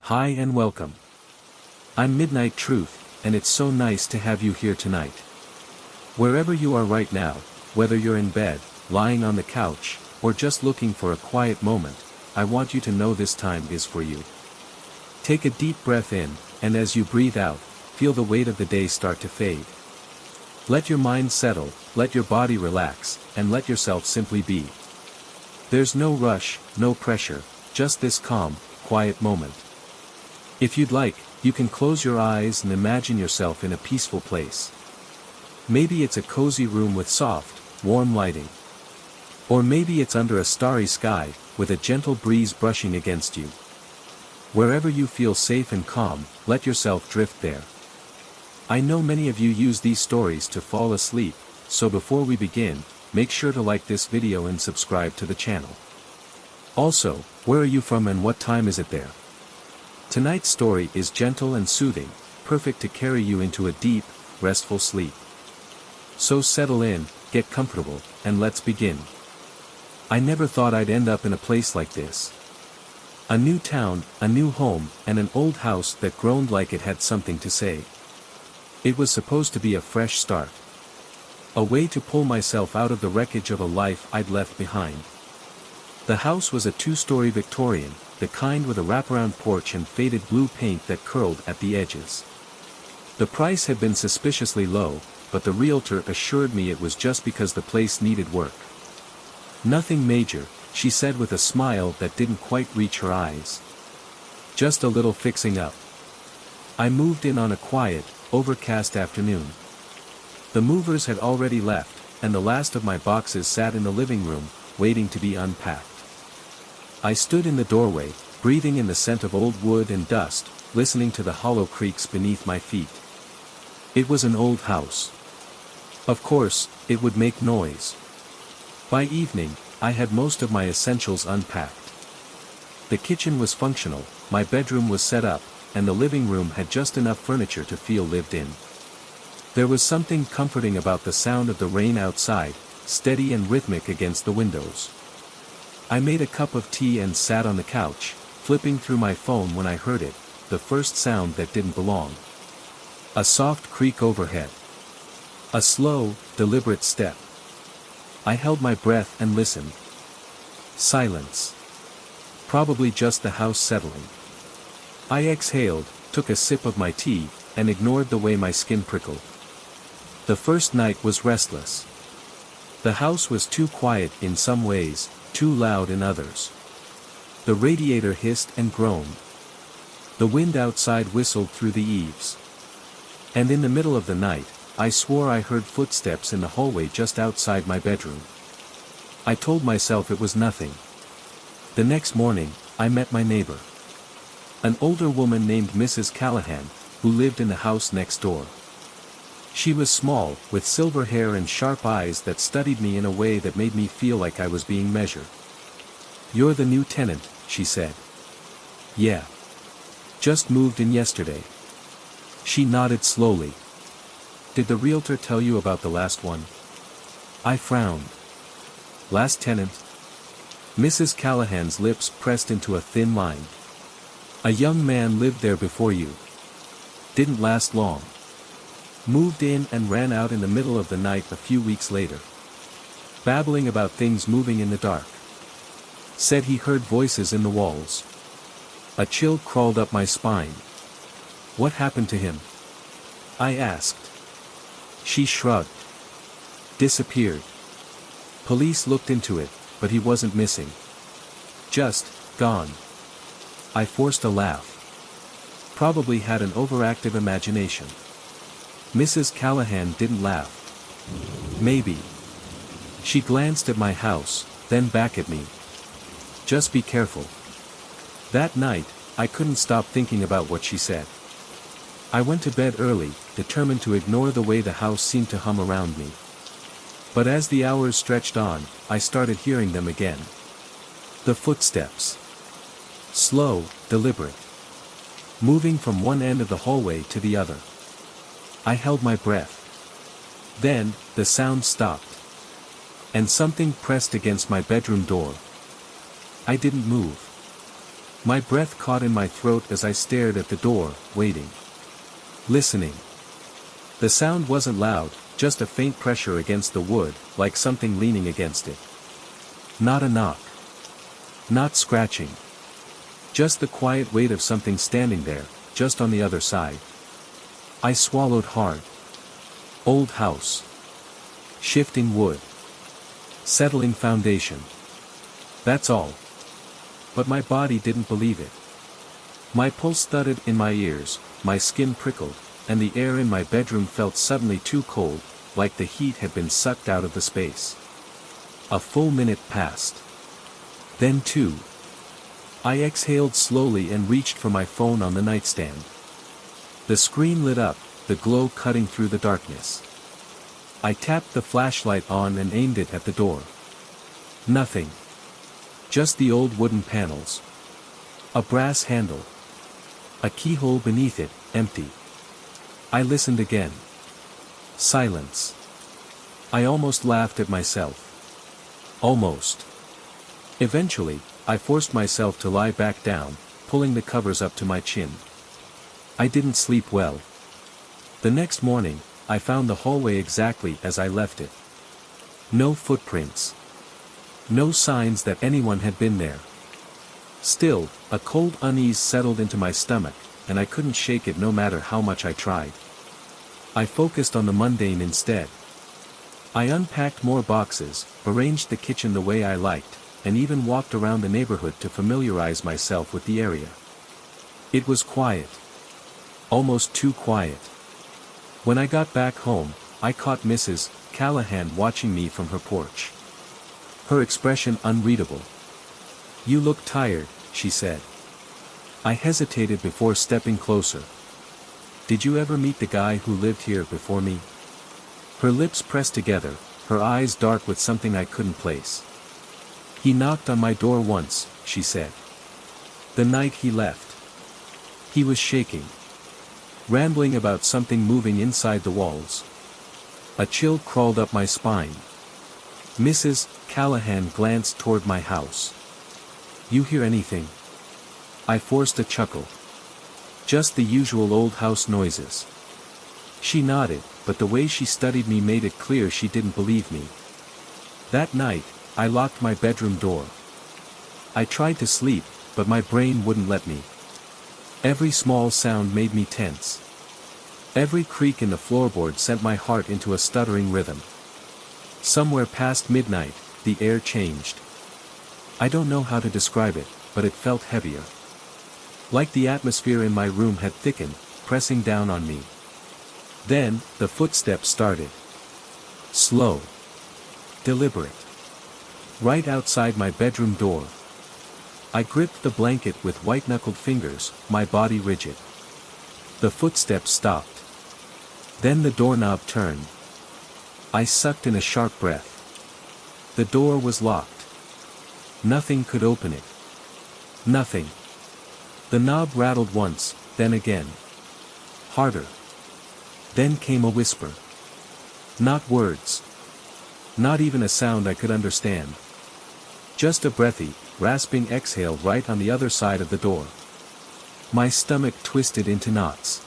Hi and welcome. I'm Midnight Truth, and it's so nice to have you here tonight. Wherever you are right now, whether you're in bed, lying on the couch, or just looking for a quiet moment, I want you to know this time is for you. Take a deep breath in, and as you breathe out, feel the weight of the day start to fade. Let your mind settle, let your body relax, and let yourself simply be. There's no rush, no pressure, just this calm, quiet moment. If you'd like, you can close your eyes and imagine yourself in a peaceful place. Maybe it's a cozy room with soft, warm lighting. Or maybe it's under a starry sky, with a gentle breeze brushing against you. Wherever you feel safe and calm, let yourself drift there. I know many of you use these stories to fall asleep, so before we begin, make sure to like this video and subscribe to the channel. Also, where are you from and what time is it there? Tonight's story is gentle and soothing, perfect to carry you into a deep, restful sleep. So settle in, get comfortable, and let's begin. I never thought I'd end up in a place like this. A new town, a new home, and an old house that groaned like it had something to say. It was supposed to be a fresh start. A way to pull myself out of the wreckage of a life I'd left behind. The house was a two-story Victorian, the kind with a wraparound porch and faded blue paint that curled at the edges. The price had been suspiciously low, but the realtor assured me it was just because the place needed work. Nothing major, she said with a smile that didn't quite reach her eyes. Just a little fixing up. I moved in on a quiet, overcast afternoon. The movers had already left, and the last of my boxes sat in the living room, waiting to be unpacked. I stood in the doorway, breathing in the scent of old wood and dust, listening to the hollow creaks beneath my feet. It was an old house. Of course, it would make noise. By evening, I had most of my essentials unpacked. The kitchen was functional, my bedroom was set up, and the living room had just enough furniture to feel lived in. There was something comforting about the sound of the rain outside, steady and rhythmic against the windows. I made a cup of tea and sat on the couch, flipping through my phone when I heard it, the first sound that didn't belong. A soft creak overhead. A slow, deliberate step. I held my breath and listened. Silence. Probably just the house settling. I exhaled, took a sip of my tea, and ignored the way my skin prickled. The first night was restless. The house was too quiet in some ways, too loud in others. The radiator hissed and groaned. The wind outside whistled through the eaves. And in the middle of the night, I swore I heard footsteps in the hallway just outside my bedroom. I told myself it was nothing. The next morning, I met my neighbor. An older woman named Mrs. Callahan, who lived in the house next door. She was small, with silver hair and sharp eyes that studied me in a way that made me feel like I was being measured. "You're the new tenant," she said. "Yeah. Just moved in yesterday." She nodded slowly. "Did the realtor tell you about the last one?" I frowned. "Last tenant?" Mrs. Callahan's lips pressed into a thin line. "A young man lived there before you. Didn't last long. Moved in and ran out in the middle of the night a few weeks later. Babbling about things moving in the dark. Said he heard voices in the walls." A chill crawled up my spine. "What happened to him?" I asked. She shrugged. "Disappeared. Police looked into it, but he wasn't missing. Just, gone." I forced a laugh. Probably had an overactive imagination. Mrs. Callahan didn't laugh. "Maybe." She glanced at my house, then back at me. "Just be careful." That night, I couldn't stop thinking about what she said. I went to bed early, determined to ignore the way the house seemed to hum around me. But as the hours stretched on, I started hearing them again. The footsteps. Slow, deliberate. Moving from one end of the hallway to the other. I held my breath. Then, the sound stopped. And something pressed against my bedroom door. I didn't move. My breath caught in my throat as I stared at the door, waiting. Listening. The sound wasn't loud, just a faint pressure against the wood, like something leaning against it. Not a knock. Not scratching. Just the quiet weight of something standing there, just on the other side. I swallowed hard. Old house. Shifting wood. Settling foundation. That's all. But my body didn't believe it. My pulse thudded in my ears, my skin prickled, and the air in my bedroom felt suddenly too cold, like the heat had been sucked out of the space. A full minute passed. Then 2. I exhaled slowly and reached for my phone on the nightstand. The screen lit up, the glow cutting through the darkness. I tapped the flashlight on and aimed it at the door. Nothing. Just the old wooden panels. A brass handle. A keyhole beneath it, empty. I listened again. Silence. I almost laughed at myself. Almost. Eventually, I forced myself to lie back down, pulling the covers up to my chin. I didn't sleep well. The next morning, I found the hallway exactly as I left it. No footprints. No signs that anyone had been there. Still, a cold unease settled into my stomach, and I couldn't shake it no matter how much I tried. I focused on the mundane instead. I unpacked more boxes, arranged the kitchen the way I liked, and even walked around the neighborhood to familiarize myself with the area. It was quiet. Almost too quiet. When I got back home, I caught Mrs. Callahan watching me from her porch. Her expression unreadable. "You look tired," she said. I hesitated before stepping closer. "Did you ever meet the guy who lived here before me?" Her lips pressed together, her eyes dark with something I couldn't place. "He knocked on my door once," she said. "The night he left. He was shaking. Rambling about something moving inside the walls." A chill crawled up my spine. Mrs. Callahan glanced toward my house. "You hear anything?" I forced a chuckle. "Just the usual old house noises." She nodded, but the way she studied me made it clear she didn't believe me. That night, I locked my bedroom door. I tried to sleep, but my brain wouldn't let me. Every small sound made me tense. Every creak in the floorboard sent my heart into a stuttering rhythm. Somewhere past midnight, the air changed. I don't know how to describe it, but it felt heavier. Like the atmosphere in my room had thickened, pressing down on me. Then, the footsteps started. Slow. Deliberate. Right outside my bedroom door. I gripped the blanket with white-knuckled fingers, my body rigid. The footsteps stopped. Then the doorknob turned. I sucked in a sharp breath. The door was locked. Nothing could open it. Nothing. The knob rattled once, then again. Harder. Then came a whisper. Not words. Not even a sound I could understand. Just a breathy, rasping exhale right on the other side of the door. My stomach twisted into knots.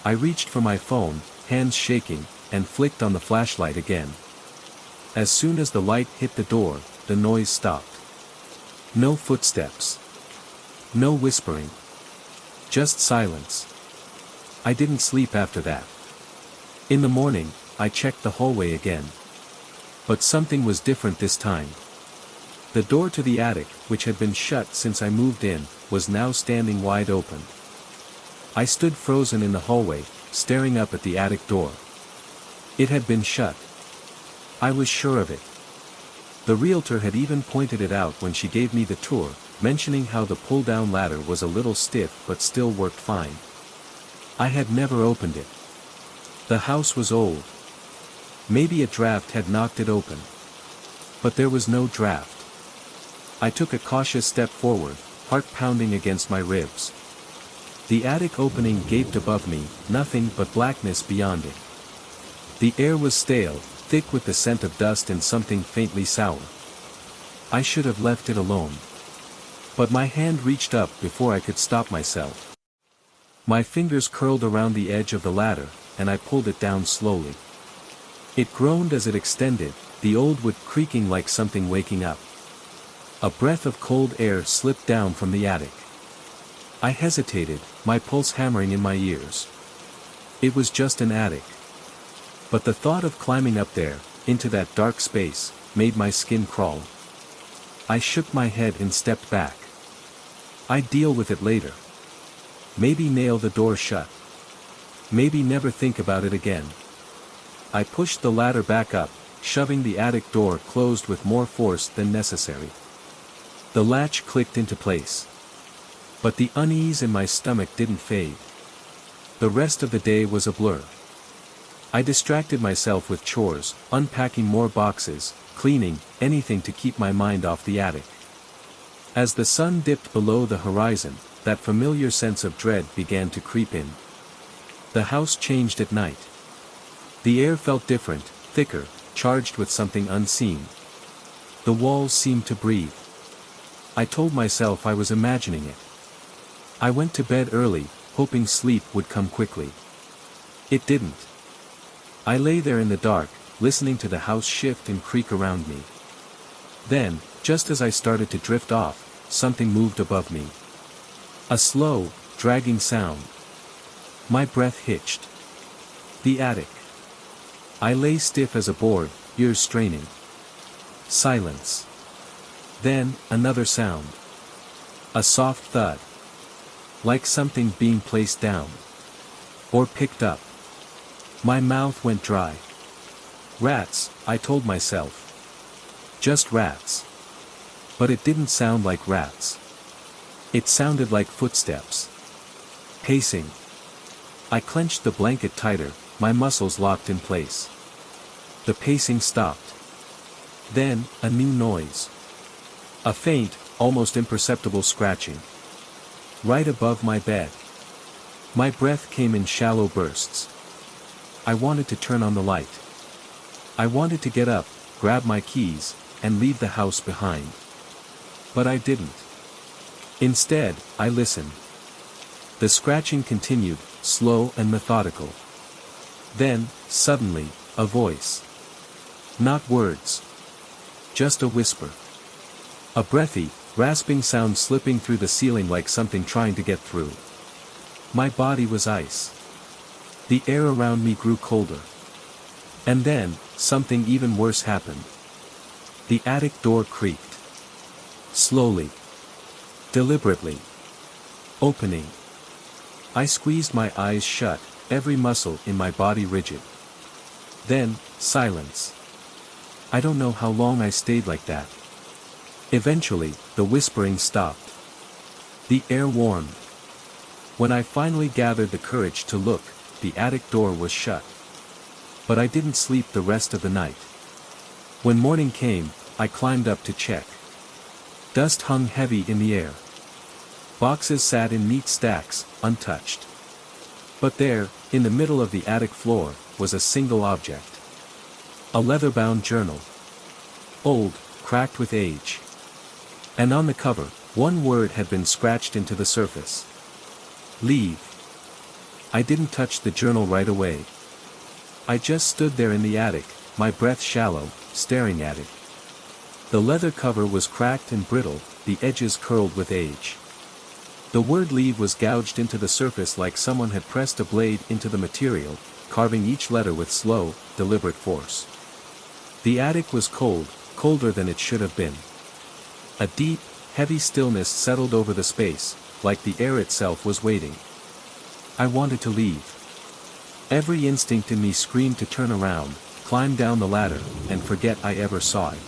I reached for my phone, hands shaking, and flicked on the flashlight again. As soon as the light hit the door, the noise stopped. No footsteps. No whispering. Just silence. I didn't sleep after that. In the morning, I checked the hallway again. But something was different this time. The door to the attic, which had been shut since I moved in, was now standing wide open. I stood frozen in the hallway, staring up at the attic door. It had been shut. I was sure of it. The realtor had even pointed it out when she gave me the tour, mentioning how the pull-down ladder was a little stiff but still worked fine. I had never opened it. The house was old. Maybe a draft had knocked it open. But there was no draft. I took a cautious step forward, heart pounding against my ribs. The attic opening gaped above me, nothing but blackness beyond it. The air was stale, thick with the scent of dust and something faintly sour. I should have left it alone. But my hand reached up before I could stop myself. My fingers curled around the edge of the ladder, and I pulled it down slowly. It groaned as it extended, the old wood creaking like something waking up. A breath of cold air slipped down from the attic. I hesitated, my pulse hammering in my ears. It was just an attic. But the thought of climbing up there, into that dark space, made my skin crawl. I shook my head and stepped back. I'd deal with it later. Maybe nail the door shut. Maybe never think about it again. I pushed the ladder back up, shoving the attic door closed with more force than necessary. The latch clicked into place. But the unease in my stomach didn't fade. The rest of the day was a blur. I distracted myself with chores, unpacking more boxes, cleaning, anything to keep my mind off the attic. As the sun dipped below the horizon, that familiar sense of dread began to creep in. The house changed at night. The air felt different, thicker, charged with something unseen. The walls seemed to breathe. I told myself I was imagining it. I went to bed early, hoping sleep would come quickly. It didn't. I lay there in the dark, listening to the house shift and creak around me. Then, just as I started to drift off, something moved above me. A slow, dragging sound. My breath hitched. The attic. I lay stiff as a board, ears straining. Silence. Then, another sound. A soft thud. Like something being placed down. Or picked up. My mouth went dry. Rats, I told myself. Just rats. But it didn't sound like rats. It sounded like footsteps. Pacing. I clenched the blanket tighter, my muscles locked in place. The pacing stopped. Then, a new noise. A faint, almost imperceptible scratching. Right above my bed. My breath came in shallow bursts. I wanted to turn on the light. I wanted to get up, grab my keys, and leave the house behind. But I didn't. Instead, I listened. The scratching continued, slow and methodical. Then, suddenly, a voice. Not words. Just a whisper. A breathy, rasping sound slipping through the ceiling like something trying to get through. My body was ice. The air around me grew colder. And then, something even worse happened. The attic door creaked. Slowly. Deliberately. Opening. I squeezed my eyes shut, every muscle in my body rigid. Then, silence. I don't know how long I stayed like that. Eventually, the whispering stopped. The air warmed. When I finally gathered the courage to look, the attic door was shut. But I didn't sleep the rest of the night. When morning came, I climbed up to check. Dust hung heavy in the air. Boxes sat in neat stacks, untouched. But there, in the middle of the attic floor, was a single object. A leather-bound journal. Old, cracked with age. And on the cover, one word had been scratched into the surface. Leave. I didn't touch the journal right away. I just stood there in the attic, my breath shallow, staring at it. The leather cover was cracked and brittle, the edges curled with age. The word leave was gouged into the surface like someone had pressed a blade into the material, carving each letter with slow, deliberate force. The attic was cold, colder than it should have been. A deep, heavy stillness settled over the space, like the air itself was waiting. I wanted to leave. Every instinct in me screamed to turn around, climb down the ladder, and forget I ever saw it.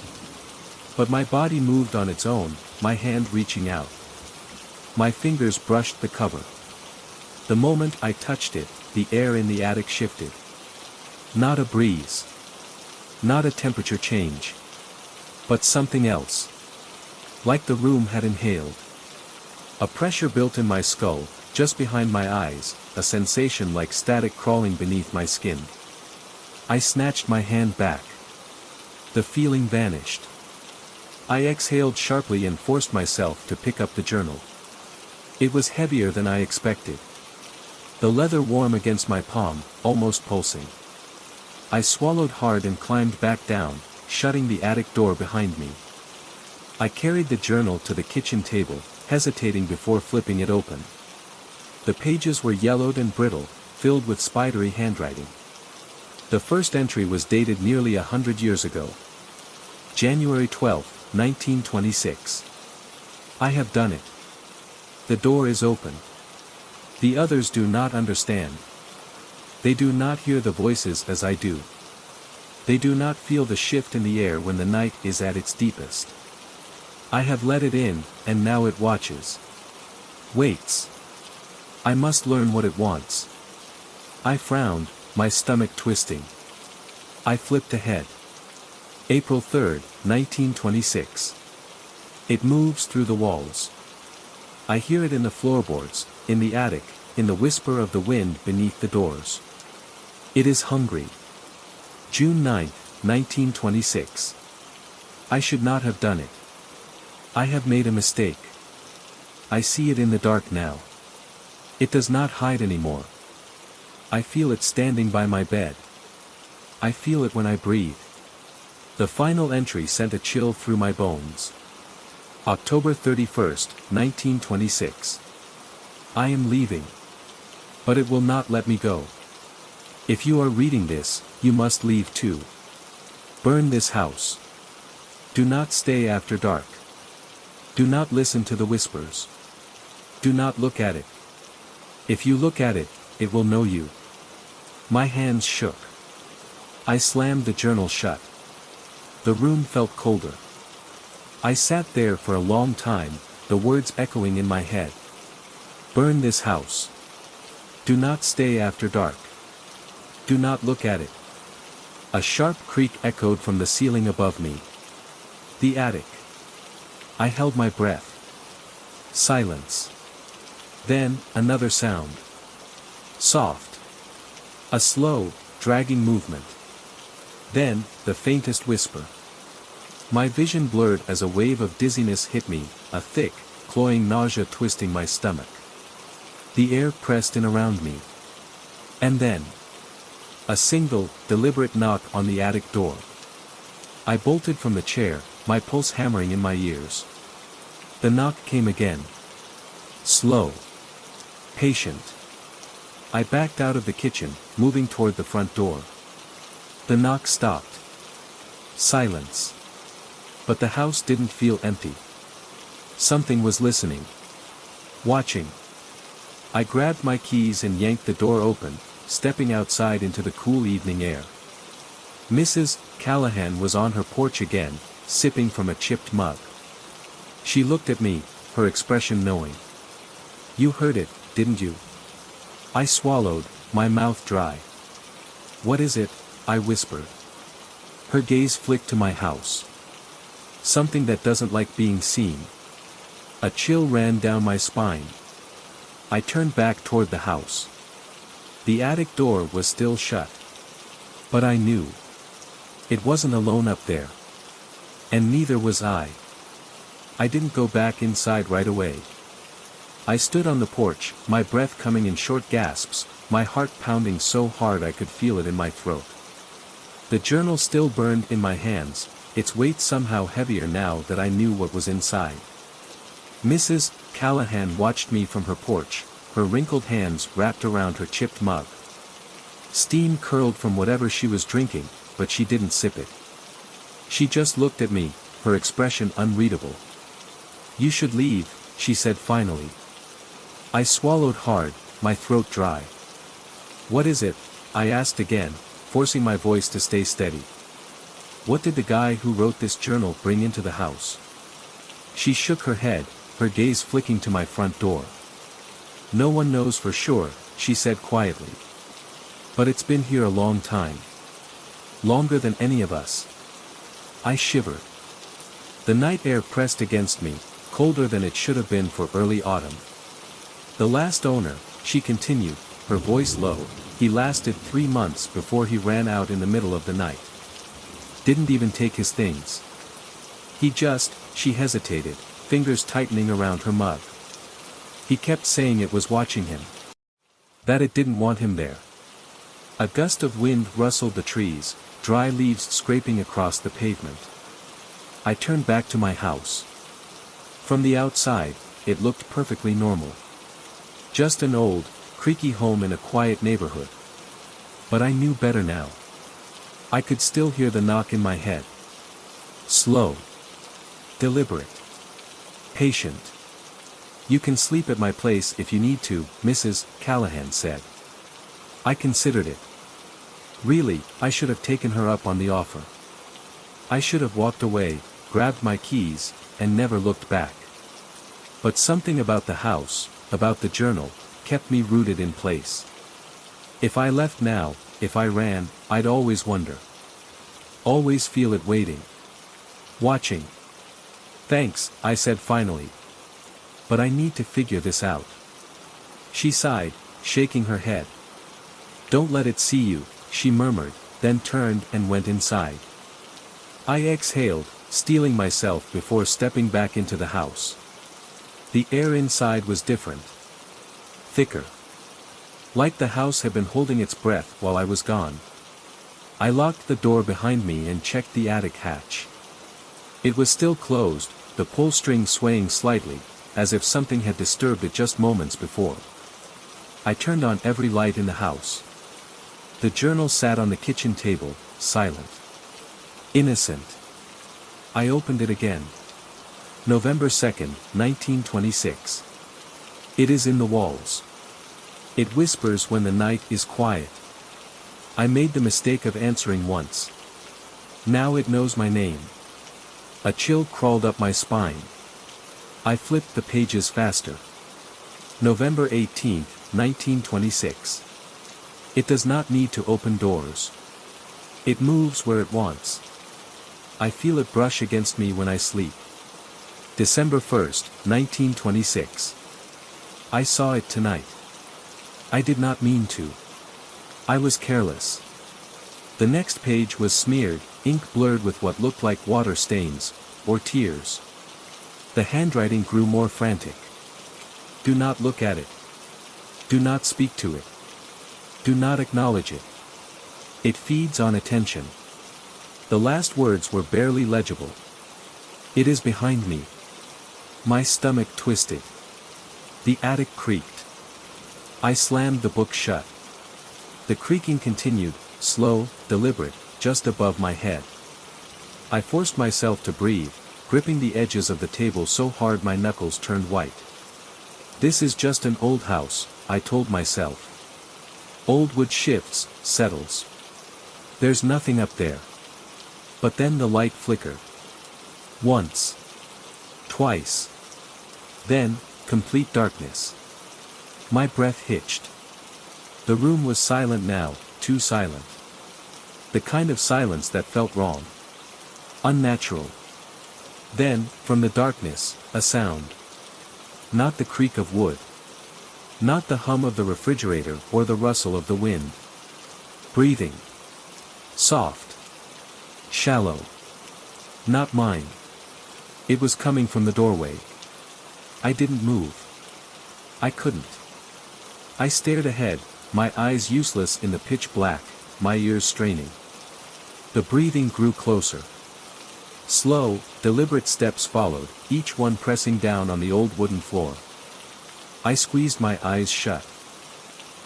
But my body moved on its own, my hand reaching out. My fingers brushed the cover. The moment I touched it, the air in the attic shifted. Not a breeze. Not a temperature change. But something else. Like the room had inhaled. A pressure built in my skull, just behind my eyes, a sensation like static crawling beneath my skin. I snatched my hand back. The feeling vanished. I exhaled sharply and forced myself to pick up the journal. It was heavier than I expected. The leather warm against my palm, almost pulsing. I swallowed hard and climbed back down, shutting the attic door behind me. I carried the journal to the kitchen table, hesitating before flipping it open. The pages were yellowed and brittle, filled with spidery handwriting. The first entry was dated nearly 100 years ago. January 12, 1926. I have done it. The door is open. The others do not understand. They do not hear the voices as I do. They do not feel the shift in the air when the night is at its deepest. I have let it in, and now it watches. Waits. I must learn what it wants. I frowned, my stomach twisting. I flipped ahead. April 3, 1926. It moves through the walls. I hear it in the floorboards, in the attic, in the whisper of the wind beneath the doors. It is hungry. June 9, 1926. I should not have done it. I have made a mistake. I see it in the dark now. It does not hide anymore. I feel it standing by my bed. I feel it when I breathe. The final entry sent a chill through my bones. October 31, 1926. I am leaving. But it will not let me go. If you are reading this, you must leave too. Burn this house. Do not stay after dark. Do not listen to the whispers. Do not look at it. If you look at it, it will know you. My hands shook. I slammed the journal shut. The room felt colder. I sat there for a long time, the words echoing in my head. Burn this house. Do not stay after dark. Do not look at it. A sharp creak echoed from the ceiling above me. The attic. I held my breath. Silence. Then, another sound. Soft. A slow, dragging movement. Then, the faintest whisper. My vision blurred as a wave of dizziness hit me, a thick, cloying nausea twisting my stomach. The air pressed in around me. And then, a single, deliberate knock on the attic door. I bolted from the chair, my pulse hammering in my ears. The knock came again. Slow. Patient. I backed out of the kitchen, moving toward the front door. The knock stopped. Silence. But the house didn't feel empty. Something was listening. Watching. I grabbed my keys and yanked the door open, stepping outside into the cool evening air. Mrs. Callahan was on her porch again, sipping from a chipped mug. She looked at me, her expression knowing. You heard it, didn't you? I swallowed, my mouth dry. What is it? I whispered. Her gaze flicked to my house. Something that doesn't like being seen. A chill ran down my spine. I turned back toward the house. The attic door was still shut. But I knew. It wasn't alone up there. And neither was I. I didn't go back inside right away. I stood on the porch, my breath coming in short gasps, my heart pounding so hard I could feel it in my throat. The journal still burned in my hands, its weight somehow heavier now that I knew what was inside. Mrs. Callahan watched me from her porch, her wrinkled hands wrapped around her chipped mug. Steam curled from whatever she was drinking, but she didn't sip it. She just looked at me, her expression unreadable. You should leave, she said finally. I swallowed hard, my throat dry. What is it? I asked again, forcing my voice to stay steady. What did the guy who wrote this journal bring into the house? She shook her head, her gaze flicking to my front door. No one knows for sure, she said quietly. But it's been here a long time. Longer than any of us. I shivered. The night air pressed against me, colder than it should have been for early autumn. The last owner, she continued, her voice low, he lasted 3 months before he ran out in the middle of the night. Didn't even take his things. She hesitated, fingers tightening around her mug. He kept saying it was watching him. That it didn't want him there. A gust of wind rustled the trees, dry leaves scraping across the pavement. I turned back to my house. From the outside, it looked perfectly normal. Just an old, creaky home in a quiet neighborhood. But I knew better now. I could still hear the knock in my head. Slow. Deliberate. Patient. "You can sleep at my place if you need to," Mrs. Callahan said. I considered it. Really, I should have taken her up on the offer. I should have walked away, grabbed my keys, and never looked back. But something about the house, about the journal, kept me rooted in place. If I left now, if I ran, I'd always wonder. Always feel it waiting. Watching. "Thanks," I said finally. "But I need to figure this out." She sighed, shaking her head. "Don't let it see you," she murmured, then turned and went inside. I exhaled, steeling myself before stepping back into the house. The air inside was different. Thicker. Like the house had been holding its breath while I was gone. I locked the door behind me and checked the attic hatch. It was still closed, the pull string swaying slightly, as if something had disturbed it just moments before. I turned on every light in the house. The journal sat on the kitchen table, silent. Innocent. I opened it again. November 2nd, 1926. It is in the walls. It whispers when the night is quiet. I made the mistake of answering once. Now it knows my name. A chill crawled up my spine. I flipped the pages faster. November 18th, 1926. It does not need to open doors. It moves where it wants. I feel it brush against me when I sleep. December 1st, 1926. I saw it tonight. I did not mean to. I was careless. The next page was smeared, ink blurred with what looked like water stains, or tears. The handwriting grew more frantic. "Do not look at it. Do not speak to it. Do not acknowledge it. It feeds on attention." The last words were barely legible. "It is behind me." My stomach twisted. The attic creaked. I slammed the book shut. The creaking continued, slow, deliberate, just above my head. I forced myself to breathe, gripping the edges of the table so hard my knuckles turned white. "This is just an old house," I told myself. "Old wood shifts, settles. There's nothing up there." But then the light flickered. Once. Twice. Then, complete darkness. My breath hitched. The room was silent now, too silent. The kind of silence that felt wrong. Unnatural. Then, from the darkness, a sound. Not the creak of wood. Not the hum of the refrigerator or the rustle of the wind. Breathing. Soft. Shallow. Not mine. It was coming from the doorway. I didn't move. I couldn't. I stared ahead, my eyes useless in the pitch black, my ears straining. The breathing grew closer. Slow, deliberate steps followed, each one pressing down on the old wooden floor. I squeezed my eyes shut.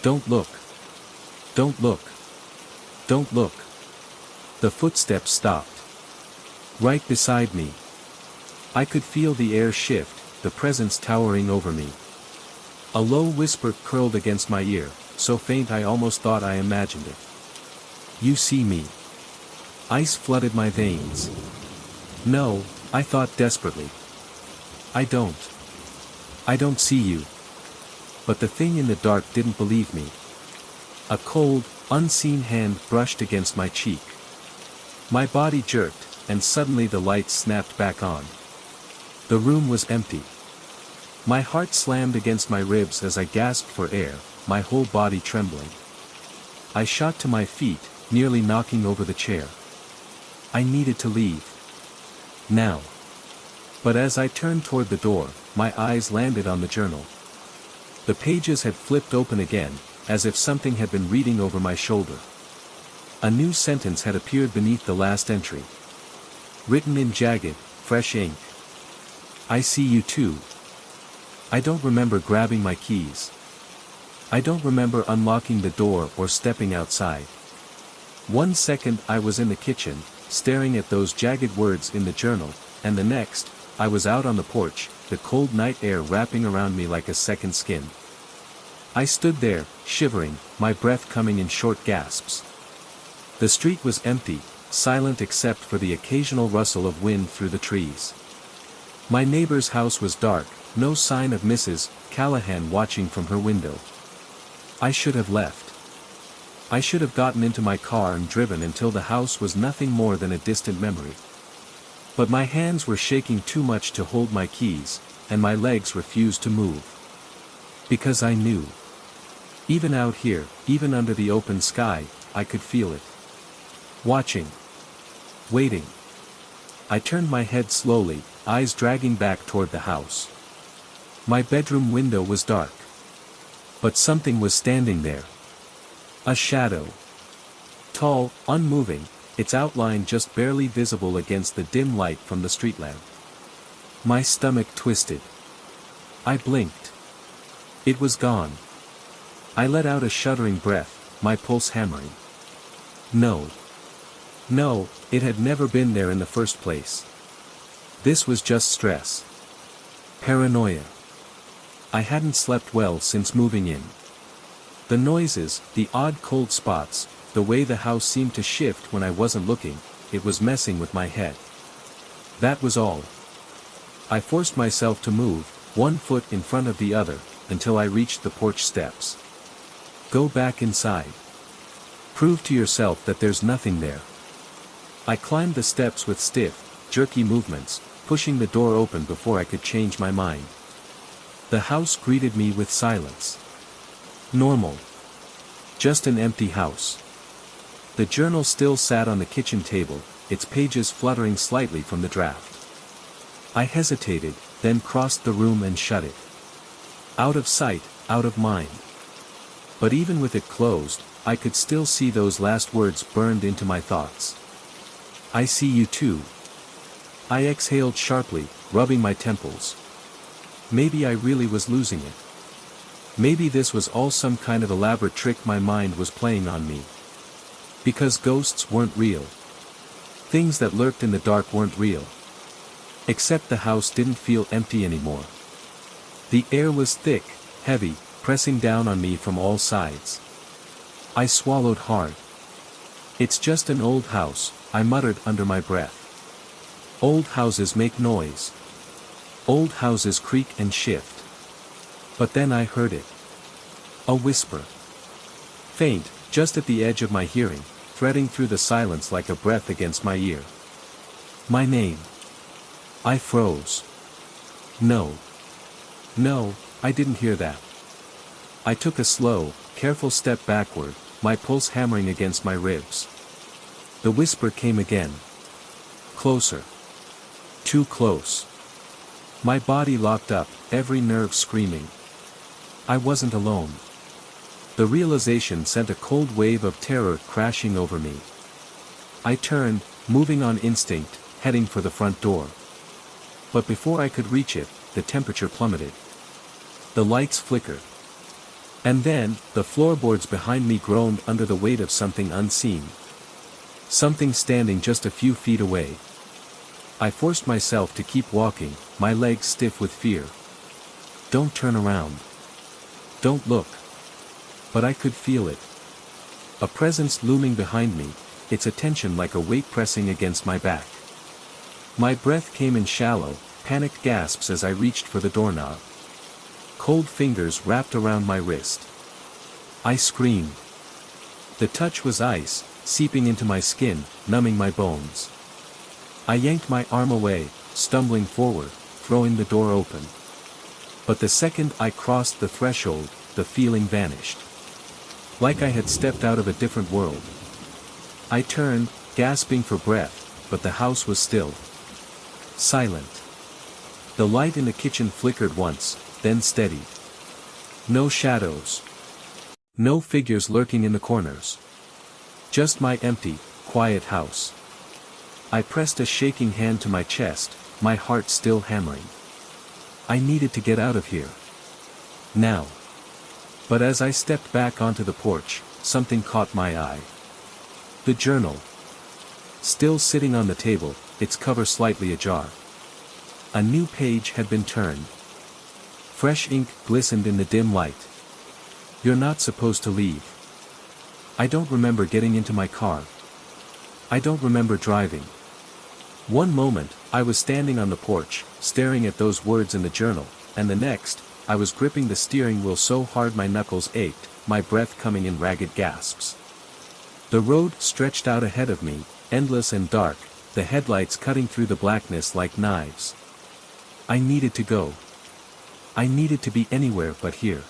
"Don't look. Don't look. Don't look." The footsteps stopped. Right beside me. I could feel the air shift, the presence towering over me. A low whisper curled against my ear, so faint I almost thought I imagined it. "You see me." Ice flooded my veins. "No," I thought desperately. I don't see you." But the thing in the dark didn't believe me. A cold, unseen hand brushed against my cheek. My body jerked, and suddenly the lights snapped back on. The room was empty. My heart slammed against my ribs as I gasped for air, my whole body trembling. I shot to my feet, nearly knocking over the chair. I needed to leave. Now. But as I turned toward the door, my eyes landed on the journal. The pages had flipped open again, as if something had been reading over my shoulder. A new sentence had appeared beneath the last entry. Written in jagged, fresh ink. I see you too. I don't remember grabbing my keys. I don't remember unlocking the door or stepping outside. 1 second I was in the kitchen, staring at those jagged words in the journal, and the next, I was out on the porch, the cold night air wrapping around me like a second skin. I stood there, shivering, my breath coming in short gasps. The street was empty, silent except for the occasional rustle of wind through the trees. My neighbor's house was dark, no sign of Mrs. Callahan watching from her window. I should have left. I should have gotten into my car and driven until the house was nothing more than a distant memory. But my hands were shaking too much to hold my keys, and my legs refused to move. Because I knew. Even out here, even under the open sky, I could feel it. Watching. Waiting. I turned my head slowly, eyes dragging back toward the house. My bedroom window was dark. But something was standing there. A shadow. Tall, unmoving, its outline just barely visible against the dim light from the street lamp. My stomach twisted. I blinked. It was gone. I let out a shuddering breath, my pulse hammering. No. No, it had never been there in the first place. This was just stress. Paranoia. I hadn't slept well since moving in. The noises, the odd cold spots, the way the house seemed to shift when I wasn't looking, it was messing with my head. That was all. I forced myself to move, one foot in front of the other, until I reached the porch steps. Go back inside. Prove to yourself that there's nothing there. I climbed the steps with stiff, jerky movements, pushing the door open before I could change my mind. The house greeted me with silence. Normal. Just an empty house. The journal still sat on the kitchen table, its pages fluttering slightly from the draft. I hesitated, then crossed the room and shut it. Out of sight, out of mind. But even with it closed, I could still see those last words burned into my thoughts. I see you too. I exhaled sharply, rubbing my temples. Maybe I really was losing it. Maybe this was all some kind of elaborate trick my mind was playing on me. Because ghosts weren't real. Things that lurked in the dark weren't real. Except the house didn't feel empty anymore. The air was thick, heavy, pressing down on me from all sides. I swallowed hard. It's just an old house, I muttered under my breath. Old houses make noise. Old houses creak and shift. But then I heard it. A whisper. Faint, just at the edge of my hearing, threading through the silence like a breath against my ear. My name. I froze. No. No, I didn't hear that. I took a slow, careful step backward, my pulse hammering against my ribs. The whisper came again. Closer. Too close. My body locked up, every nerve screaming. I wasn't alone. The realization sent a cold wave of terror crashing over me. I turned, moving on instinct, heading for the front door. But before I could reach it, the temperature plummeted. The lights flickered. And then, the floorboards behind me groaned under the weight of something unseen. Something standing just a few feet away. I forced myself to keep walking, my legs stiff with fear. Don't turn around. Don't look. But I could feel it. A presence looming behind me, its attention like a weight pressing against my back. My breath came in shallow, panicked gasps as I reached for the doorknob. Cold fingers wrapped around my wrist. I screamed. The touch was ice, seeping into my skin, numbing my bones. I yanked my arm away, stumbling forward, throwing the door open. But the second I crossed the threshold, the feeling vanished. Like I had stepped out of a different world. I turned, gasping for breath, but the house was still. Silent. The light in the kitchen flickered once, then steadied. No shadows. No figures lurking in the corners. Just my empty, quiet house. I pressed a shaking hand to my chest, my heart still hammering. I needed to get out of here. Now. But as I stepped back onto the porch, something caught my eye. The journal. Still sitting on the table, its cover slightly ajar. A new page had been turned. Fresh ink glistened in the dim light. You're not supposed to leave. I don't remember getting into my car. I don't remember driving. One moment, I was standing on the porch, staring at those words in the journal, and the next, I was gripping the steering wheel so hard my knuckles ached, my breath coming in ragged gasps. The road stretched out ahead of me, endless and dark, the headlights cutting through the blackness like knives. I needed to go. I needed to be anywhere but here.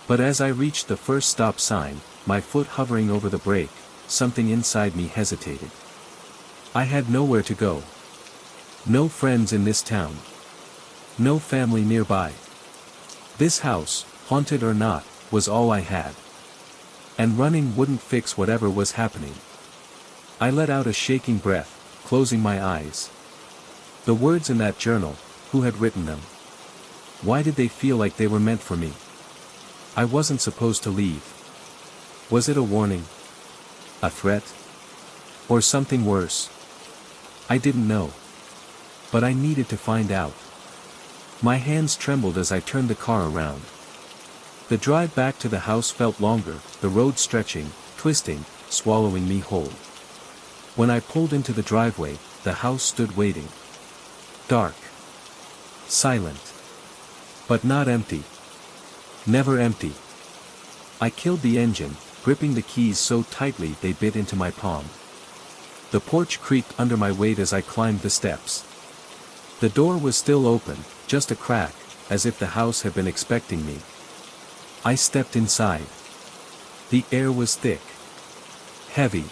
But as I reached the first stop sign, my foot hovering over the brake, something inside me hesitated. I had nowhere to go. No friends in this town. No family nearby. This house, haunted or not, was all I had. And running wouldn't fix whatever was happening. I let out a shaking breath, closing my eyes. The words in that journal, who had written them? Why did they feel like they were meant for me? I wasn't supposed to leave. Was it a warning? A threat? Or something worse? I didn't know. But I needed to find out. My hands trembled as I turned the car around. The drive back to the house felt longer, the road stretching, twisting, swallowing me whole. When I pulled into the driveway, the house stood waiting. Dark. Silent. But not empty. Never empty. I killed the engine, gripping the keys so tightly they bit into my palm. The porch creaked under my weight as I climbed the steps. The door was still open, just a crack, as if the house had been expecting me. I stepped inside. The air was thick. Heavy.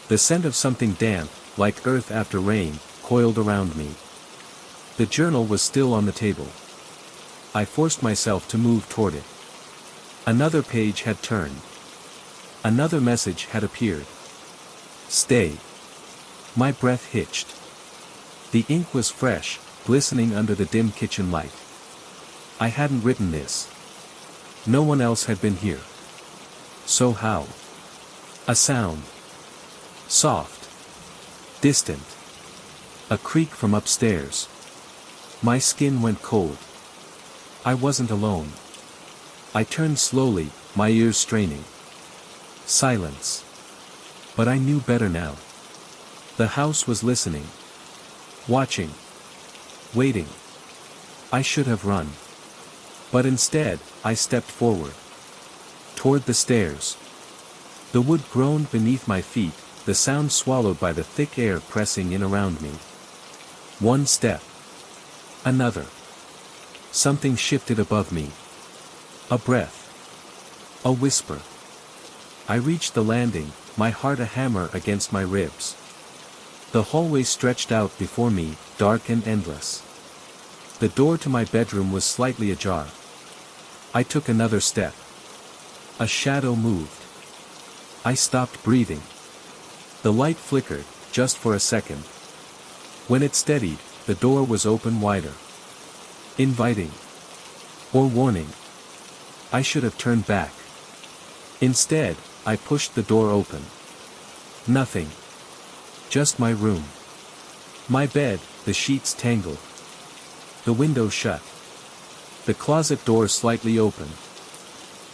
The scent of something damp, like earth after rain, coiled around me. The journal was still on the table. I forced myself to move toward it. Another page had turned. Another message had appeared. Stay. My breath hitched. The ink was fresh, glistening under the dim kitchen light. I hadn't written this. No one else had been here. So how? A sound. Soft. Distant. A creak from upstairs. My skin went cold. I wasn't alone. I turned slowly, my ears straining. Silence. But I knew better now. The house was listening. Watching. Waiting. I should have run. But instead, I stepped forward. Toward the stairs. The wood groaned beneath my feet, the sound swallowed by the thick air pressing in around me. One step. Another. Something shifted above me. A breath. A whisper. I reached the landing, my heart a hammer against my ribs. The hallway stretched out before me, dark and endless. The door to my bedroom was slightly ajar. I took another step. A shadow moved. I stopped breathing. The light flickered, just for a second. When it steadied, the door was open wider. Inviting. Or warning. I should have turned back. Instead, I pushed the door open. Nothing. Just my room. My bed, the sheets tangled. The window shut. The closet door slightly open.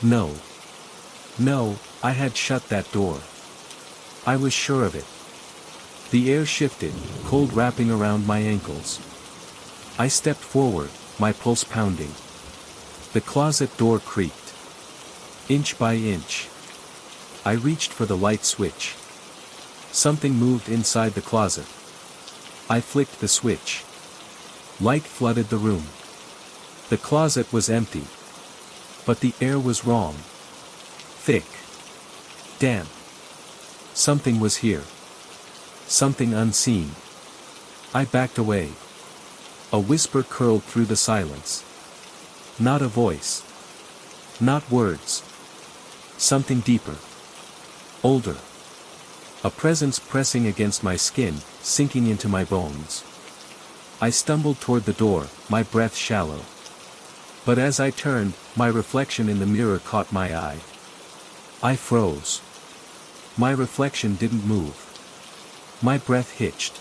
No. No, I had shut that door. I was sure of it. The air shifted, cold wrapping around my ankles. I stepped forward, my pulse pounding. The closet door creaked. Inch by inch. I reached for the light switch. Something moved inside the closet. I flicked the switch. Light flooded the room. The closet was empty. But the air was wrong. Thick. Damp. Something was here. Something unseen. I backed away. A whisper curled through the silence. Not a voice. Not words. Something deeper. Older. A presence pressing against my skin, sinking into my bones. I stumbled toward the door, my breath shallow. But as I turned, my reflection in the mirror caught my eye. I froze. My reflection didn't move. My breath hitched.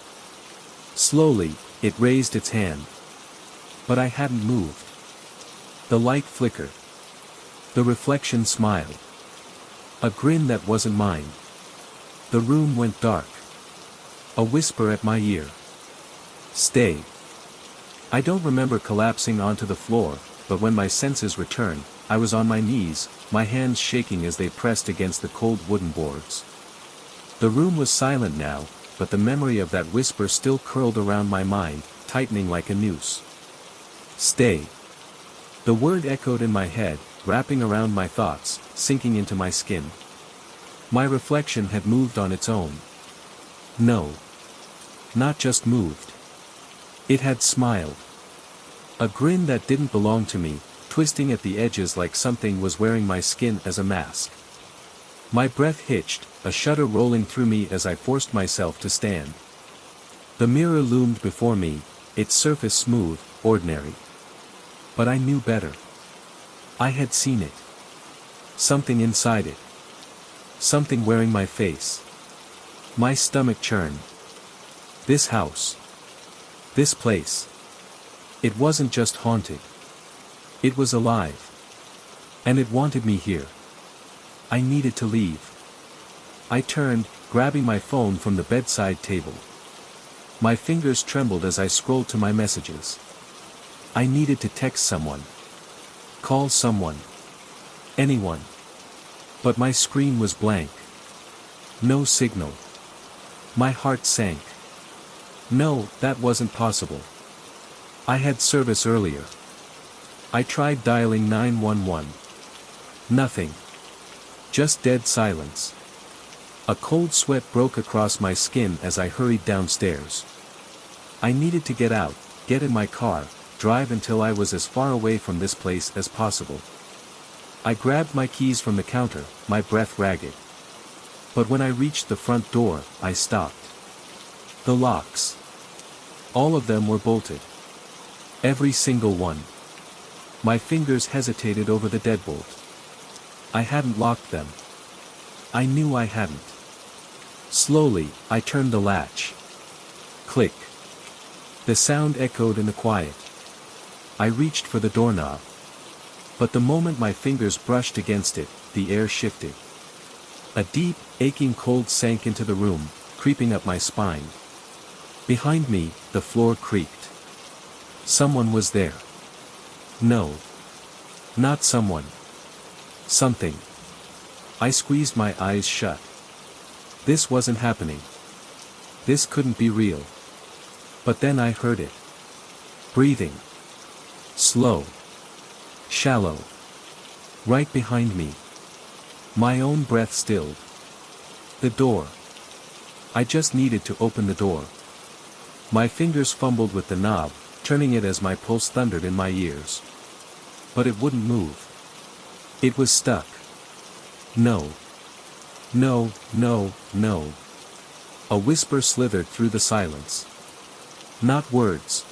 Slowly, it raised its hand. But I hadn't moved. The light flickered. The reflection smiled. A grin that wasn't mine. The room went dark. A whisper at my ear. Stay. I don't remember collapsing onto the floor, but when my senses returned, I was on my knees, my hands shaking as they pressed against the cold wooden boards. The room was silent now, but the memory of that whisper still curled around my mind, tightening like a noose. Stay. The word echoed in my head, wrapping around my thoughts, sinking into my skin. My reflection had moved on its own. No. Not just moved. It had smiled. A grin that didn't belong to me, twisting at the edges like something was wearing my skin as a mask. My breath hitched, a shudder rolling through me as I forced myself to stand. The mirror loomed before me, its surface smooth, ordinary. But I knew better. I had seen it. Something inside it. Something wearing my face. My stomach churned. This house. This place. It wasn't just haunted. It was alive. And it wanted me here. I needed to leave. I turned, grabbing my phone from the bedside table. My fingers trembled as I scrolled to my messages. I needed to text someone. Call someone. Anyone. But my screen was blank. No signal. My heart sank. No, that wasn't possible. I had service earlier. I tried dialing 911. Nothing. Just dead silence. A cold sweat broke across my skin as I hurried downstairs. I needed to get out, get in my car, drive until I was as far away from this place as possible. I grabbed my keys from the counter, my breath ragged. But when I reached the front door, I stopped. The locks. All of them were bolted. Every single one. My fingers hesitated over the deadbolt. I hadn't locked them. I knew I hadn't. Slowly, I turned the latch. Click. The sound echoed in the quiet. I reached for the doorknob. But the moment my fingers brushed against it, the air shifted. A deep, aching cold sank into the room, creeping up my spine. Behind me, the floor creaked. Someone was there. No. Not someone. Something. I squeezed my eyes shut. This wasn't happening. This couldn't be real. But then I heard it. Breathing. Slow. Shallow. Right behind me. My own breath stilled. The door. I just needed to open the door. My fingers fumbled with the knob, turning it as my pulse thundered in my ears. But it wouldn't move. It was stuck. No. No, no, no. A whisper slithered through the silence. Not words.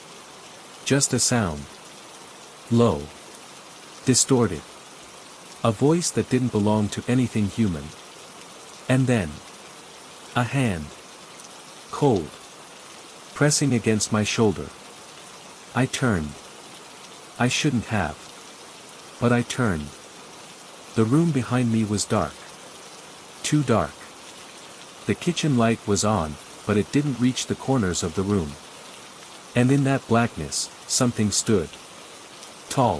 Just a sound. Low. Distorted. A voice that didn't belong to anything human. And then. A hand. Cold. Pressing against my shoulder. I turned. I shouldn't have. But I turned. The room behind me was dark. Too dark. The kitchen light was on, but it didn't reach the corners of the room. And in that blackness, something stood. Tall.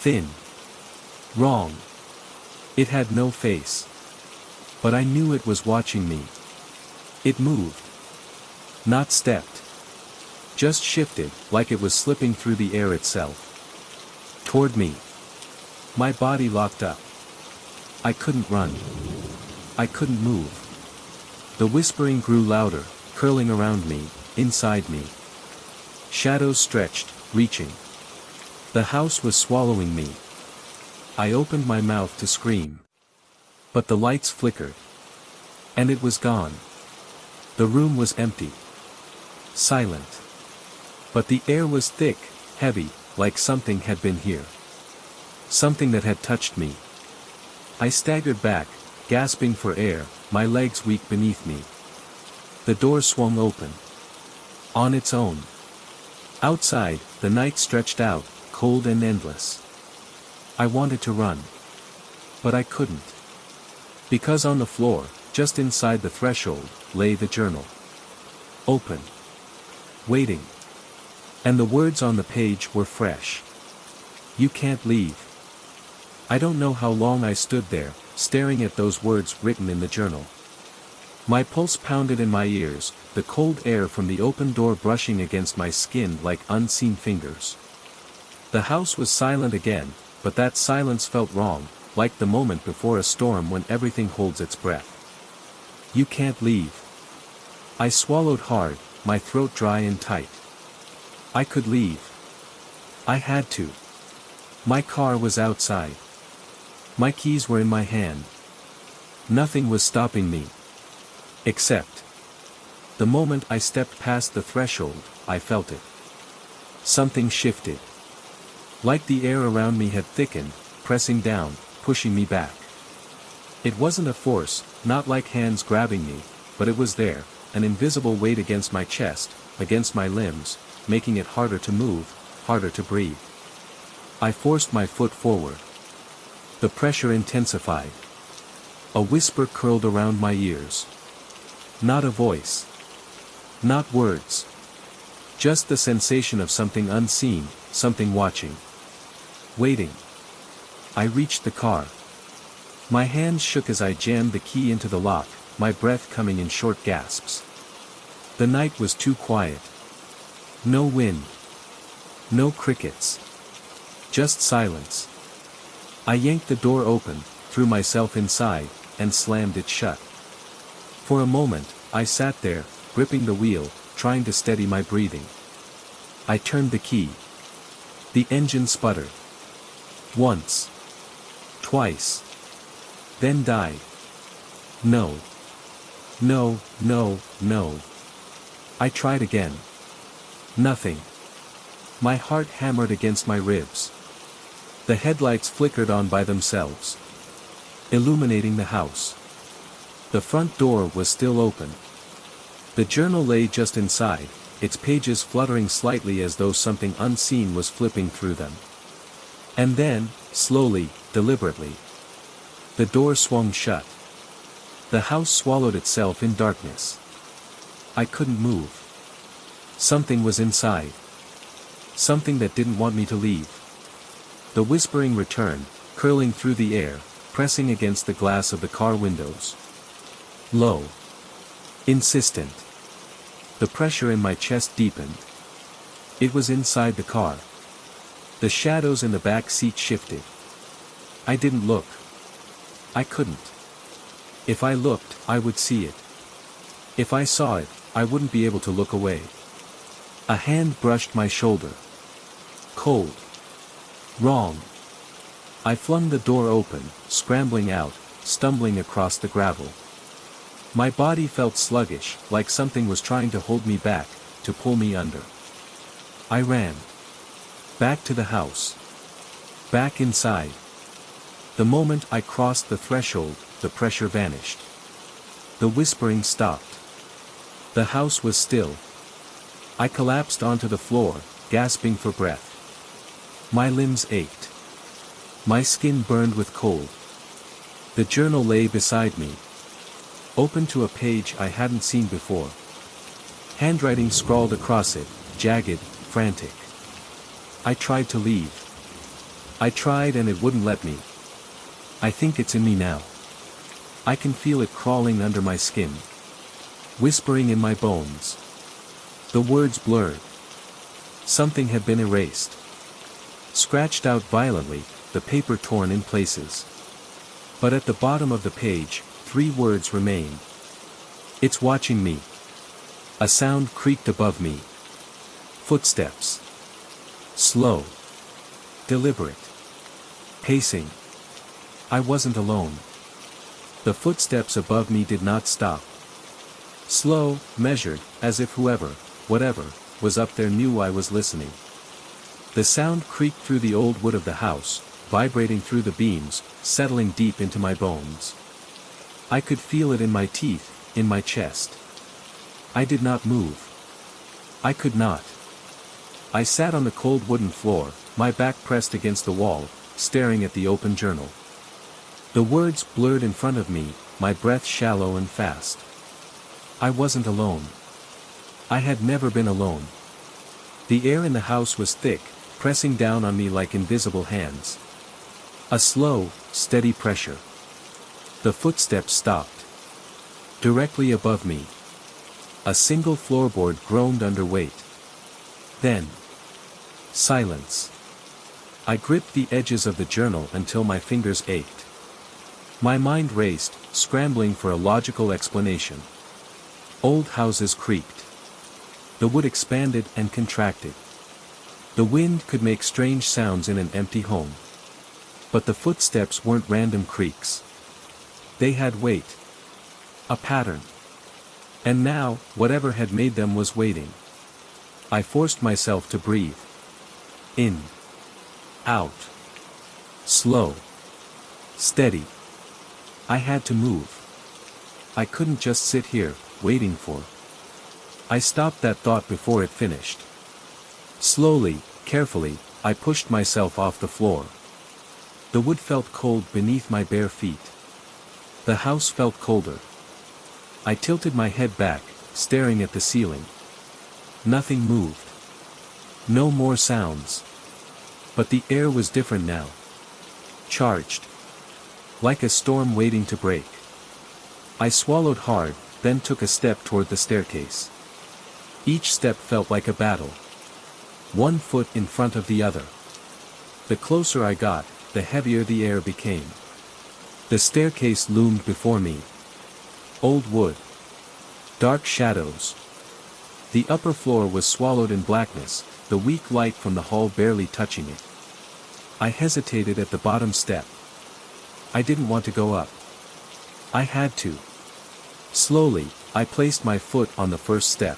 Thin. Wrong. It had no face. But I knew it was watching me. It moved. Not stepped. Just shifted, like it was slipping through the air itself. Toward me. My body locked up. I couldn't run. I couldn't move. The whispering grew louder, curling around me, inside me. Shadows stretched, reaching. The house was swallowing me. I opened my mouth to scream. But the lights flickered. And it was gone. The room was empty. Silent. But the air was thick, heavy, like something had been here. Something that had touched me. I staggered back, gasping for air, my legs weak beneath me. The door swung open. On its own. Outside, the night stretched out, cold and endless. I wanted to run. But I couldn't. Because on the floor, just inside the threshold, lay the journal. Open. Waiting. And the words on the page were fresh. You can't leave. I don't know how long I stood there, staring at those words written in the journal. My pulse pounded in my ears, the cold air from the open door brushing against my skin like unseen fingers. The house was silent again, but that silence felt wrong, like the moment before a storm when everything holds its breath. You can't leave. I swallowed hard, my throat dry and tight. I could leave. I had to. My car was outside. My keys were in my hand. Nothing was stopping me. Except. The moment I stepped past the threshold, I felt it. Something shifted. Like the air around me had thickened, pressing down, pushing me back. It wasn't a force, not like hands grabbing me, but it was there, an invisible weight against my chest, against my limbs, making it harder to move, harder to breathe. I forced my foot forward. The pressure intensified. A whisper curled around my ears. Not a voice. Not words. Just the sensation of something unseen, something watching. Waiting. I reached the car. My hands shook as I jammed the key into the lock, my breath coming in short gasps. The night was too quiet. No wind. No crickets. Just silence. I yanked the door open, threw myself inside, and slammed it shut. For a moment, I sat there, gripping the wheel, trying to steady my breathing. I turned the key. The engine sputtered. Once. Twice. Then died. No. No, no, no. I tried again. Nothing. My heart hammered against my ribs. The headlights flickered on by themselves, illuminating the house. The front door was still open. The journal lay just inside, its pages fluttering slightly as though something unseen was flipping through them. And then, slowly, deliberately, the door swung shut. The house swallowed itself in darkness. I couldn't move. Something was inside. Something that didn't want me to leave. The whispering returned, curling through the air, pressing against the glass of the car windows. Low. Insistent. The pressure in my chest deepened. It was inside the car. The shadows in the back seat shifted. I didn't look. I couldn't. If I looked, I would see it. If I saw it, I wouldn't be able to look away. A hand brushed my shoulder. Cold. Wrong. I flung the door open, scrambling out, stumbling across the gravel. My body felt sluggish, like something was trying to hold me back, to pull me under. I ran. Back to the house. Back inside. The moment I crossed the threshold, the pressure vanished. The whispering stopped. The house was still. I collapsed onto the floor, gasping for breath. My limbs ached. My skin burned with cold. The journal lay beside me, open to a page I hadn't seen before. Handwriting scrawled across it, jagged, frantic. I tried to leave. I tried and it wouldn't let me. I think it's in me now. I can feel it crawling under my skin, whispering in my bones. The words blurred. Something had been erased. Scratched out violently, the paper torn in places. But at the bottom of the page, 3 words remained. It's watching me. A sound creaked above me. Footsteps. Slow. Deliberate. Pacing. I wasn't alone. The footsteps above me did not stop. Slow, measured, as if whatever, was up there knew I was listening. The sound creaked through the old wood of the house, vibrating through the beams, settling deep into my bones. I could feel it in my teeth, in my chest. I did not move. I could not. I sat on the cold wooden floor, my back pressed against the wall, staring at the open journal. The words blurred in front of me, my breath shallow and fast. I wasn't alone. I had never been alone. The air in the house was thick, pressing down on me like invisible hands. A slow, steady pressure. The footsteps stopped. Directly above me. A single floorboard groaned under weight. Then. Silence. I gripped the edges of the journal until my fingers ached. My mind raced, scrambling for a logical explanation. Old houses creaked. The wood expanded and contracted. The wind could make strange sounds in an empty home. But the footsteps weren't random creaks. They had weight. A pattern. And now, whatever had made them was waiting. I forced myself to breathe. In. Out. Slow. Steady. I had to move. I couldn't just sit here, waiting for. I stopped that thought before it finished. Slowly, carefully, I pushed myself off the floor. The wood felt cold beneath my bare feet. The house felt colder. I tilted my head back, staring at the ceiling. Nothing moved. No more sounds. But the air was different now. Charged. Like a storm waiting to break. I swallowed hard, then took a step toward the staircase. Each step felt like a battle. One foot in front of the other. The closer I got, the heavier the air became. The staircase loomed before me. Old wood. Dark shadows. The upper floor was swallowed in blackness, the weak light from the hall barely touching it. I hesitated at the bottom step. I didn't want to go up. I had to. Slowly, I placed my foot on the first step.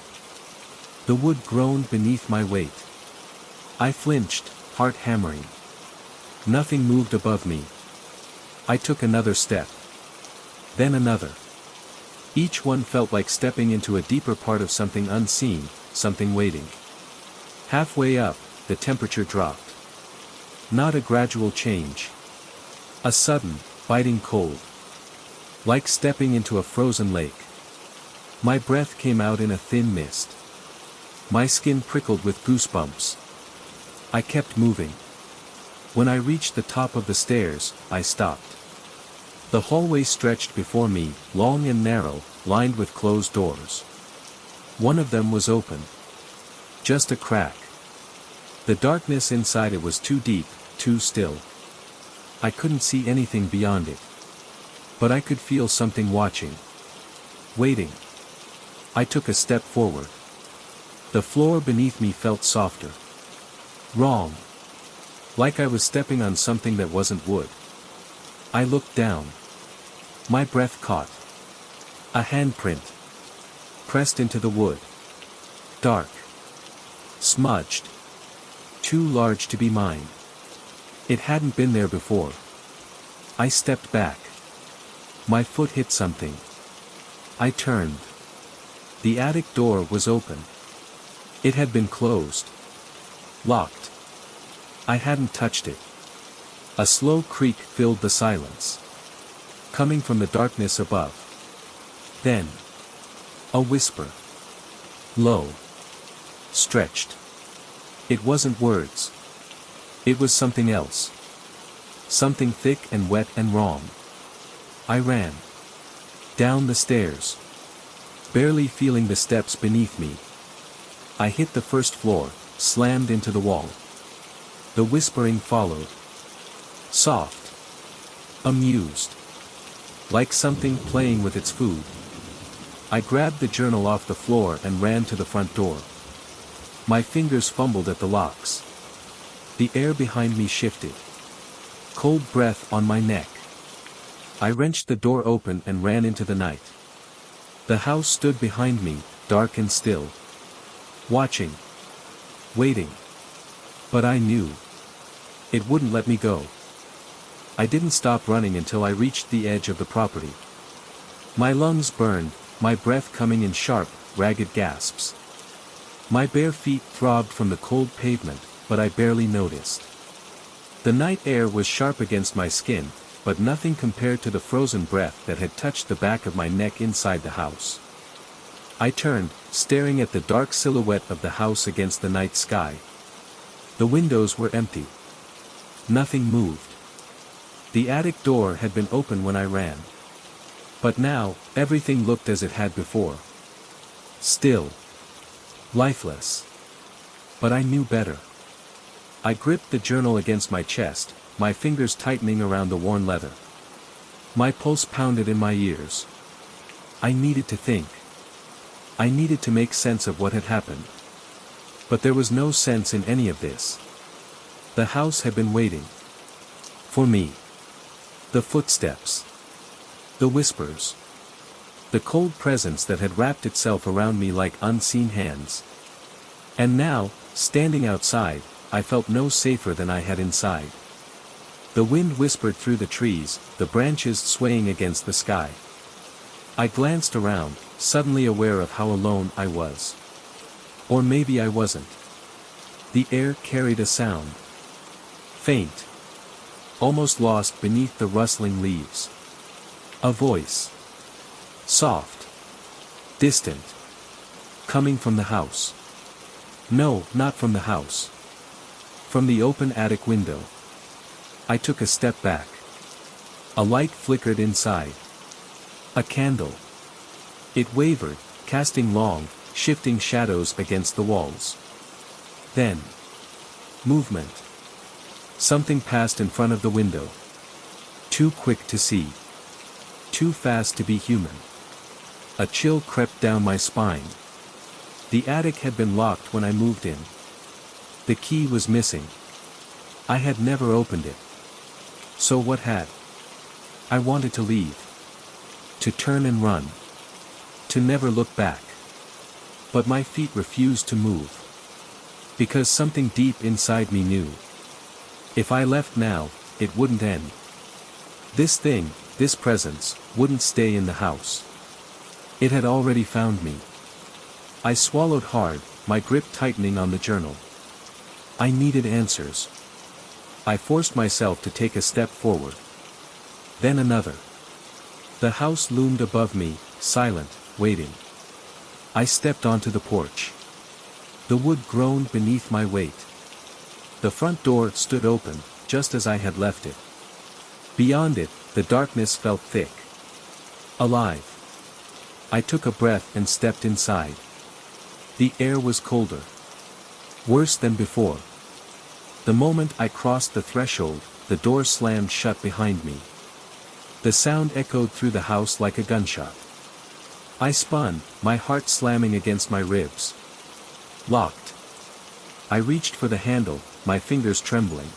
The wood groaned beneath my weight. I flinched, heart hammering. Nothing moved above me. I took another step. Then another. Each one felt like stepping into a deeper part of something unseen, something waiting. Halfway up, the temperature dropped. Not a gradual change. A sudden, biting cold. Like stepping into a frozen lake. My breath came out in a thin mist. My skin prickled with goosebumps. I kept moving. When I reached the top of the stairs, I stopped. The hallway stretched before me, long and narrow, lined with closed doors. One of them was open. Just a crack. The darkness inside it was too deep, too still. I couldn't see anything beyond it. But I could feel something watching. Waiting. I took a step forward. The floor beneath me felt softer. Wrong. Like I was stepping on something that wasn't wood. I looked down. My breath caught. A handprint. Pressed into the wood. Dark. Smudged. Too large to be mine. It hadn't been there before. I stepped back. My foot hit something. I turned. The attic door was open. It had been closed. Locked. I hadn't touched it. A slow creak filled the silence. Coming from the darkness above. Then. A whisper. Low. Stretched. It wasn't words. It was something else. Something thick and wet and wrong. I ran. Down the stairs. Barely feeling the steps beneath me. I hit the first floor, slammed into the wall. The whispering followed. Soft. Amused. Like something playing with its food. I grabbed the journal off the floor and ran to the front door. My fingers fumbled at the locks. The air behind me shifted. Cold breath on my neck. I wrenched the door open and ran into the night. The house stood behind me, dark and still. Watching. Waiting. But I knew. It wouldn't let me go. I didn't stop running until I reached the edge of the property. My lungs burned, my breath coming in sharp, ragged gasps. My bare feet throbbed from the cold pavement, but I barely noticed. The night air was sharp against my skin, but nothing compared to the frozen breath that had touched the back of my neck inside the house. I turned, staring at the dark silhouette of the house against the night sky. The windows were empty. Nothing moved. The attic door had been open when I ran. But now, everything looked as it had before. Still. Lifeless. But I knew better. I gripped the journal against my chest, my fingers tightening around the worn leather. My pulse pounded in my ears. I needed to think. I needed to make sense of what had happened. But there was no sense in any of this. The house had been waiting. For me. The footsteps. The whispers. The cold presence that had wrapped itself around me like unseen hands. And now, standing outside, I felt no safer than I had inside. The wind whispered through the trees, the branches swaying against the sky. I glanced around, suddenly aware of how alone I was. Or maybe I wasn't. The air carried a sound. Faint. Almost lost beneath the rustling leaves. A voice. Soft. Distant. Coming from the house. No, not from the house. From the open attic window. I took a step back. A light flickered inside. A candle. It wavered, casting long, shifting shadows against the walls. Then. Movement. Something passed in front of the window. Too quick to see. Too fast to be human. A chill crept down my spine. The attic had been locked when I moved in. The key was missing. I had never opened it. So what had? I wanted to leave. To turn and run. To never look back. But my feet refused to move. Because something deep inside me knew. If I left now, it wouldn't end. This thing, this presence, wouldn't stay in the house. It had already found me. I swallowed hard, my grip tightening on the journal. I needed answers. I forced myself to take a step forward. Then another. The house loomed above me, silent, waiting. I stepped onto the porch. The wood groaned beneath my weight. The front door stood open, just as I had left it. Beyond it, the darkness felt thick. Alive. I took a breath and stepped inside. The air was colder. Worse than before. The moment I crossed the threshold, the door slammed shut behind me. The sound echoed through the house like a gunshot. I spun, my heart slamming against my ribs. Locked. I reached for the handle, my fingers trembling.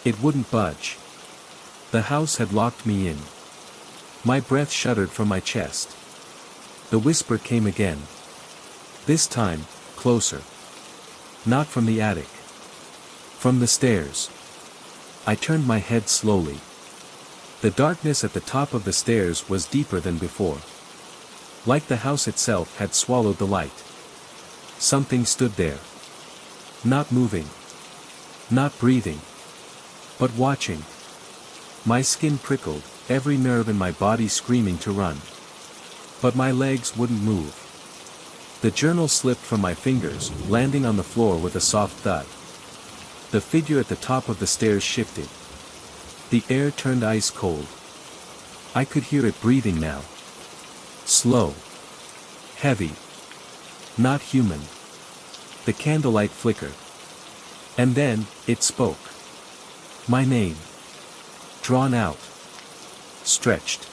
It wouldn't budge. The house had locked me in. My breath shuddered from my chest. The whisper came again. This time, closer. Not from the attic. From the stairs. I turned my head slowly. The darkness at the top of the stairs was deeper than before. Like the house itself had swallowed the light. Something stood there. Not moving. Not breathing. But watching. My skin prickled, every nerve in my body screaming to run. But my legs wouldn't move. The journal slipped from my fingers, landing on the floor with a soft thud. The figure at the top of the stairs shifted. The air turned ice cold. I could hear it breathing now. Slow. Heavy. Not human. The candlelight flickered. And then, it spoke. My name. Drawn out. Stretched.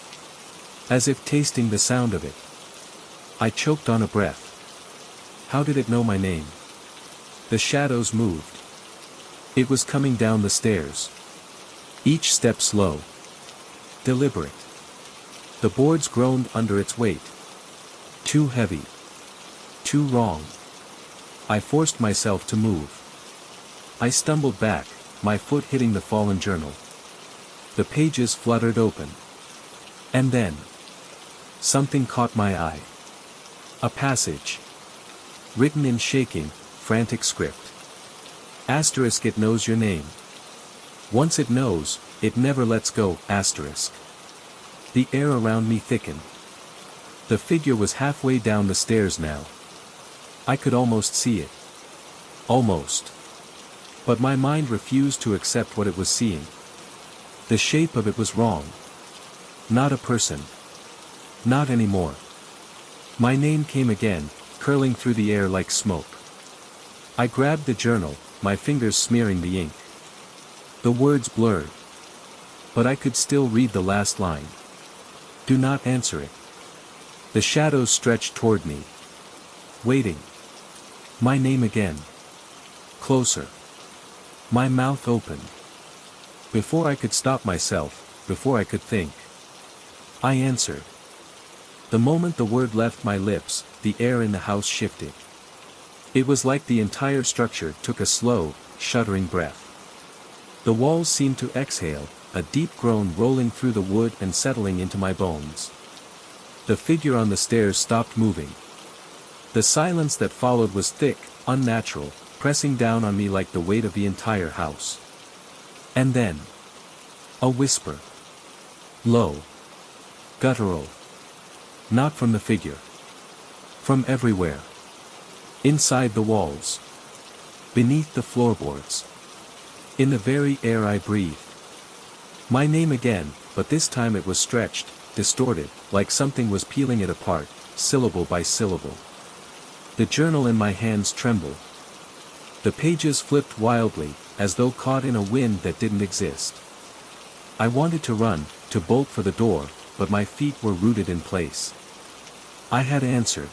As if tasting the sound of it. I choked on a breath. How did it know my name? The shadows moved. It was coming down the stairs. Each step slow. Deliberate. The boards groaned under its weight. Too heavy. Too wrong. I forced myself to move. I stumbled back, my foot hitting the fallen journal. The pages fluttered open. And then, something caught my eye. A passage. Written in shaking, frantic script. Asterisk, it knows your name. Once it knows, it never lets go, asterisk. The air around me thickened. The figure was halfway down the stairs now. I could almost see it. Almost. But my mind refused to accept what it was seeing. The shape of it was wrong. Not a person. Not anymore. My name came again, curling through the air like smoke. I grabbed the journal, my fingers smearing the ink. The words blurred. But I could still read the last line. Do not answer it. The shadows stretched toward me. Waiting. My name again. Closer. My mouth opened. Before I could stop myself, before I could think. I answered. The moment the word left my lips, the air in the house shifted. It was like the entire structure took a slow, shuddering breath. The walls seemed to exhale, a deep groan rolling through the wood and settling into my bones. The figure on the stairs stopped moving. The silence that followed was thick, unnatural, pressing down on me like the weight of the entire house. And then, a whisper. Low. Guttural. Not from the figure. From everywhere. Inside the walls. Beneath the floorboards. In the very air I breathed. My name again, but this time it was stretched, distorted, like something was peeling it apart, syllable by syllable. The journal in my hands trembled. The pages flipped wildly, as though caught in a wind that didn't exist. I wanted to run, to bolt for the door, but my feet were rooted in place. I had answered.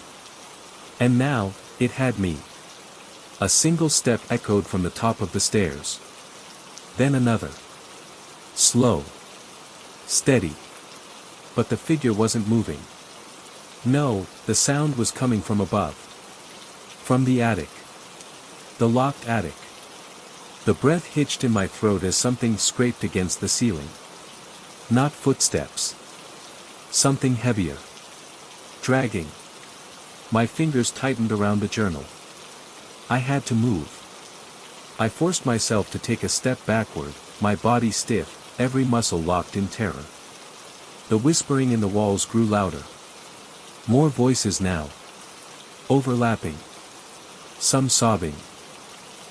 And now, it had me. A single step echoed from the top of the stairs. Then another. Slow. Steady. But the figure wasn't moving. No, the sound was coming from above. From the attic. The locked attic. The breath hitched in my throat as something scraped against the ceiling. Not footsteps. Something heavier. Dragging. My fingers tightened around the journal. I had to move. I forced myself to take a step backward, my body stiff, every muscle locked in terror. The whispering in the walls grew louder. More voices now. Overlapping. Some sobbing.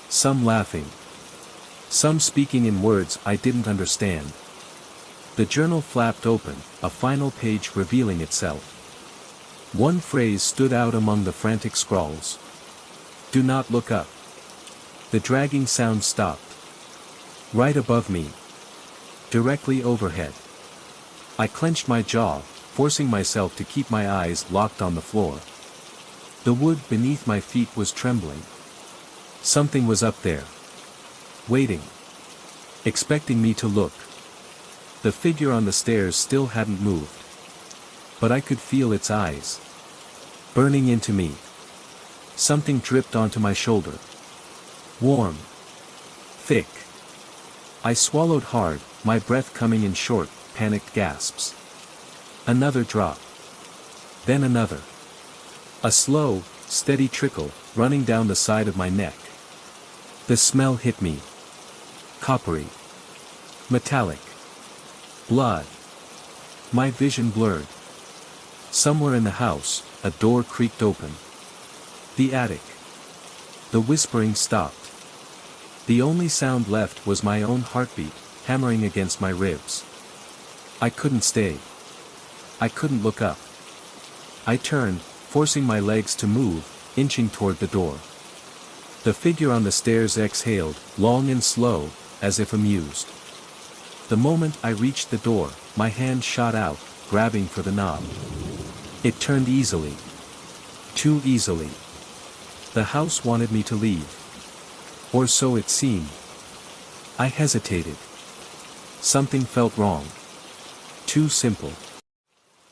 Some laughing. Some speaking in words I didn't understand. The journal flapped open, a final page revealing itself. One phrase stood out among the frantic scrawls. Do not look up. The dragging sound stopped. Right above me. Directly overhead. I clenched my jaw, forcing myself to keep my eyes locked on the floor. The wood beneath my feet was trembling. Something was up there. Waiting. Expecting me to look. The figure on the stairs still hadn't moved. But I could feel its eyes. Burning into me. Something dripped onto my shoulder. Warm. Thick. I swallowed hard, my breath coming in short, panicked gasps. Another drop. Then another. A slow, steady trickle, running down the side of my neck. The smell hit me. Coppery. Metallic. Blood. My vision blurred. Somewhere in the house, a door creaked open. The attic. The whispering stopped. The only sound left was my own heartbeat, hammering against my ribs. I couldn't stay. I couldn't look up. I turned, forcing my legs to move, inching toward the door. The figure on the stairs exhaled, long and slow, as if amused. The moment I reached the door, my hand shot out, grabbing for the knob. It turned easily. Too easily. The house wanted me to leave. Or so it seemed. I hesitated. Something felt wrong. Too simple.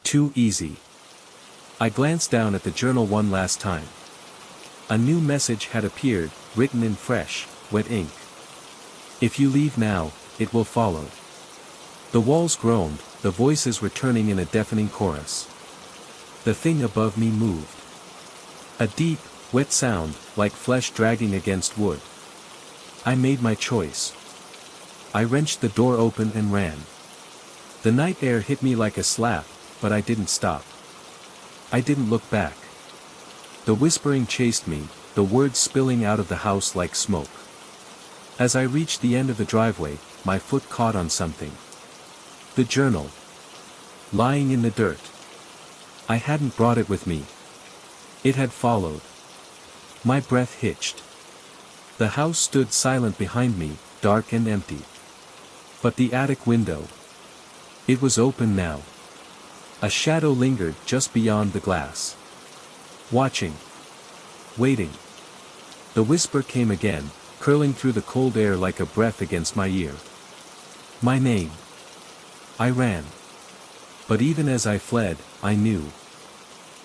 Too easy. I glanced down at the journal one last time. A new message had appeared, written in fresh, wet ink. If you leave now, it will follow. The walls groaned, the voices returning in a deafening chorus. The thing above me moved. A deep, wet sound, like flesh dragging against wood. I made my choice. I wrenched the door open and ran. The night air hit me like a slap, but I didn't stop. I didn't look back. The whispering chased me, the words spilling out of the house like smoke. As I reached the end of the driveway, my foot caught on something. The journal. Lying in the dirt. I hadn't brought it with me. It had followed. My breath hitched. The house stood silent behind me, dark and empty. But the attic window. It was open now. A shadow lingered just beyond the glass. Watching. Waiting. The whisper came again, curling through the cold air like a breath against my ear. My name. I ran. But even as I fled, I knew.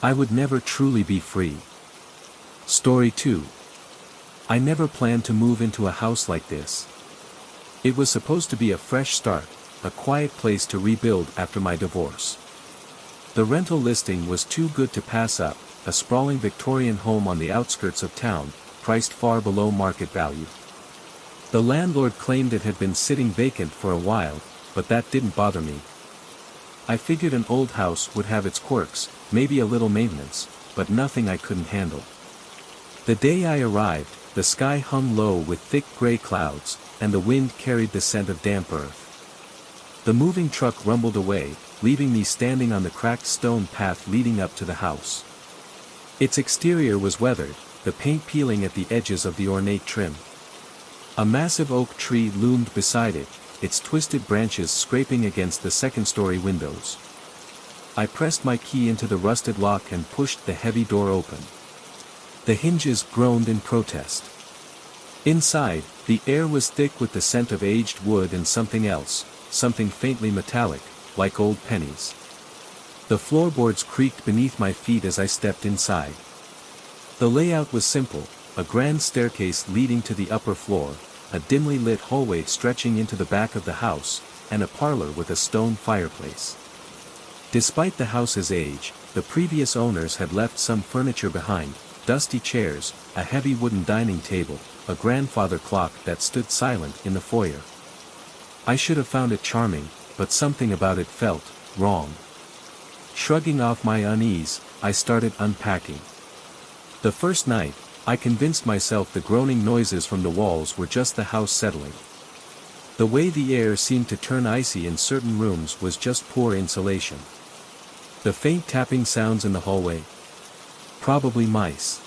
I would never truly be free. Story 2. I never planned to move into a house like this. It was supposed to be a fresh start, a quiet place to rebuild after my divorce. The rental listing was too good to pass up, a sprawling Victorian home on the outskirts of town, priced far below market value. The landlord claimed it had been sitting vacant for a while, but that didn't bother me. I figured an old house would have its quirks, maybe a little maintenance, but nothing I couldn't handle. The day I arrived, the sky hung low with thick gray clouds, and the wind carried the scent of damp earth. The moving truck rumbled away, leaving me standing on the cracked stone path leading up to the house. Its exterior was weathered, the paint peeling at the edges of the ornate trim. A massive oak tree loomed beside it, its twisted branches scraping against the second-story windows. I pressed my key into the rusted lock and pushed the heavy door open. The hinges groaned in protest. Inside, the air was thick with the scent of aged wood and something else, something faintly metallic, like old pennies. The floorboards creaked beneath my feet as I stepped inside. The layout was simple, a grand staircase leading to the upper floor, a dimly lit hallway stretching into the back of the house, and a parlor with a stone fireplace. Despite the house's age, the previous owners had left some furniture behind, dusty chairs, a heavy wooden dining table, a grandfather clock that stood silent in the foyer. I should have found it charming, but something about it felt wrong. Shrugging off my unease, I started unpacking. The first night, I convinced myself the groaning noises from the walls were just the house settling. The way the air seemed to turn icy in certain rooms was just poor insulation. The faint tapping sounds in the hallway. Probably mice.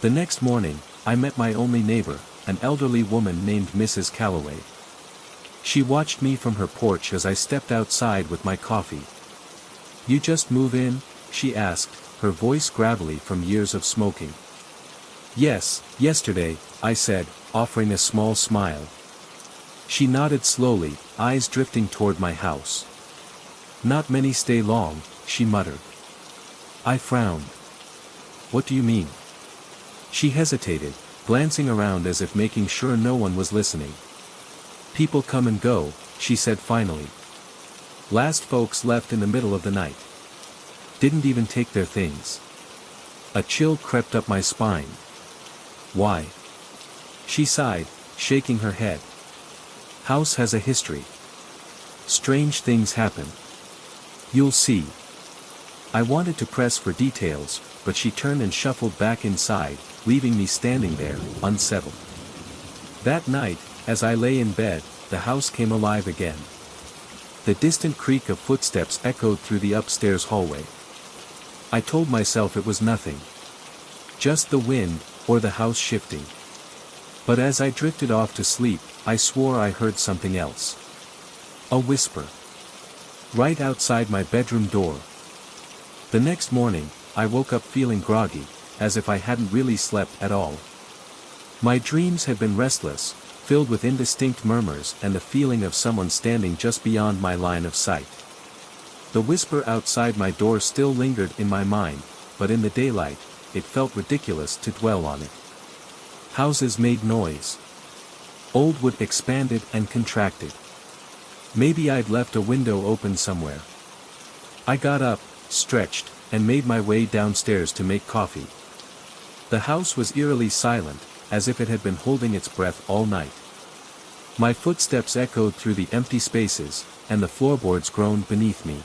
The next morning, I met my only neighbor, an elderly woman named Mrs. Calloway. She watched me from her porch as I stepped outside with my coffee. "You just move in?" she asked, her voice gravelly from years of smoking. "Yes, yesterday," I said, offering a small smile. She nodded slowly, eyes drifting toward my house. "Not many stay long," she muttered. I frowned. "What do you mean?" She hesitated, glancing around as if making sure no one was listening. "People come and go," she said finally. "Last folks left in the middle of the night. Didn't even take their things." A chill crept up my spine. "Why?" She sighed, shaking her head. "House has a history. Strange things happen. You'll see." I wanted to press for details, but she turned and shuffled back inside, leaving me standing there, unsettled. That night, as I lay in bed, the house came alive again. The distant creak of footsteps echoed through the upstairs hallway. I told myself it was nothing. Just the wind, or the house shifting. But as I drifted off to sleep, I swore I heard something else. A whisper. Right outside my bedroom door. The next morning, I woke up feeling groggy, as if I hadn't really slept at all. My dreams had been restless, filled with indistinct murmurs and the feeling of someone standing just beyond my line of sight. The whisper outside my door still lingered in my mind, but in the daylight, it felt ridiculous to dwell on it. Houses made noise. Old wood expanded and contracted. Maybe I'd left a window open somewhere. I got up, stretched, and made my way downstairs to make coffee. The house was eerily silent, as if it had been holding its breath all night. My footsteps echoed through the empty spaces, and the floorboards groaned beneath me.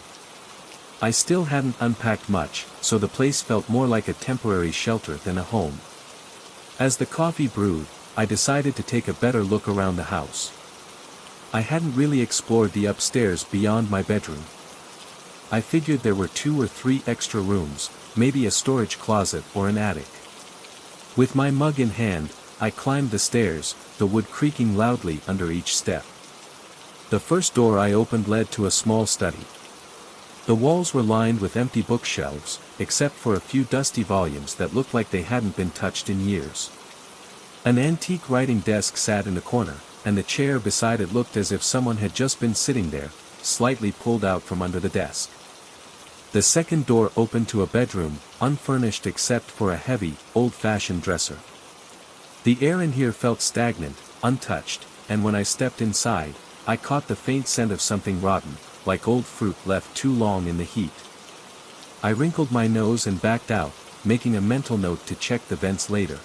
I still hadn't unpacked much, so the place felt more like a temporary shelter than a home. As the coffee brewed, I decided to take a better look around the house. I hadn't really explored the upstairs beyond my bedroom. I figured there were 2 or 3 extra rooms, maybe a storage closet or an attic. With my mug in hand, I climbed the stairs, the wood creaking loudly under each step. The first door I opened led to a small study. The walls were lined with empty bookshelves, except for a few dusty volumes that looked like they hadn't been touched in years. An antique writing desk sat in the corner, and the chair beside it looked as if someone had just been sitting there, slightly pulled out from under the desk. The second door opened to a bedroom, unfurnished except for a heavy, old-fashioned dresser. The air in here felt stagnant, untouched, and when I stepped inside, I caught the faint scent of something rotten, like old fruit left too long in the heat. I wrinkled my nose and backed out, making a mental note to check the vents later.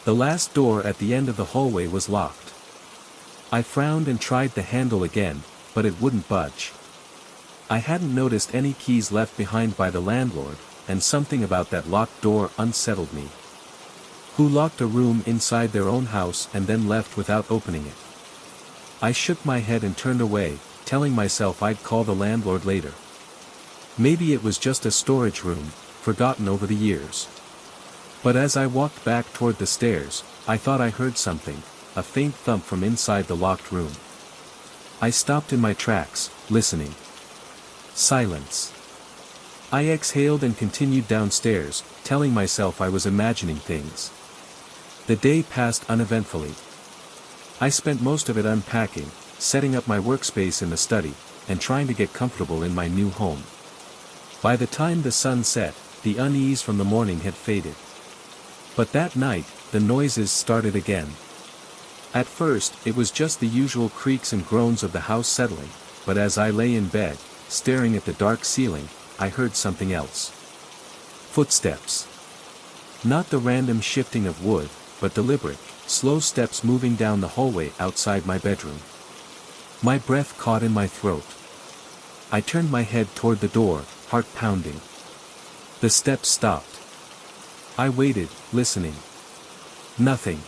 The last door at the end of the hallway was locked. I frowned and tried the handle again, but it wouldn't budge. I hadn't noticed any keys left behind by the landlord, and something about that locked door unsettled me. Who locked a room inside their own house and then left without opening it? I shook my head and turned away, telling myself I'd call the landlord later. Maybe it was just a storage room, forgotten over the years. But as I walked back toward the stairs, I thought I heard something, a faint thump from inside the locked room. I stopped in my tracks, listening. Silence. I exhaled and continued downstairs, telling myself I was imagining things. The day passed uneventfully. I spent most of it unpacking, setting up my workspace in the study, and trying to get comfortable in my new home. By the time the sun set, the unease from the morning had faded. But that night, the noises started again. At first, it was just the usual creaks and groans of the house settling, but as I lay in bed, staring at the dark ceiling, I heard something else. Footsteps. Not the random shifting of wood, but deliberate, slow steps moving down the hallway outside my bedroom. My breath caught in my throat. I turned my head toward the door, heart pounding. The steps stopped. I waited, listening. Nothing.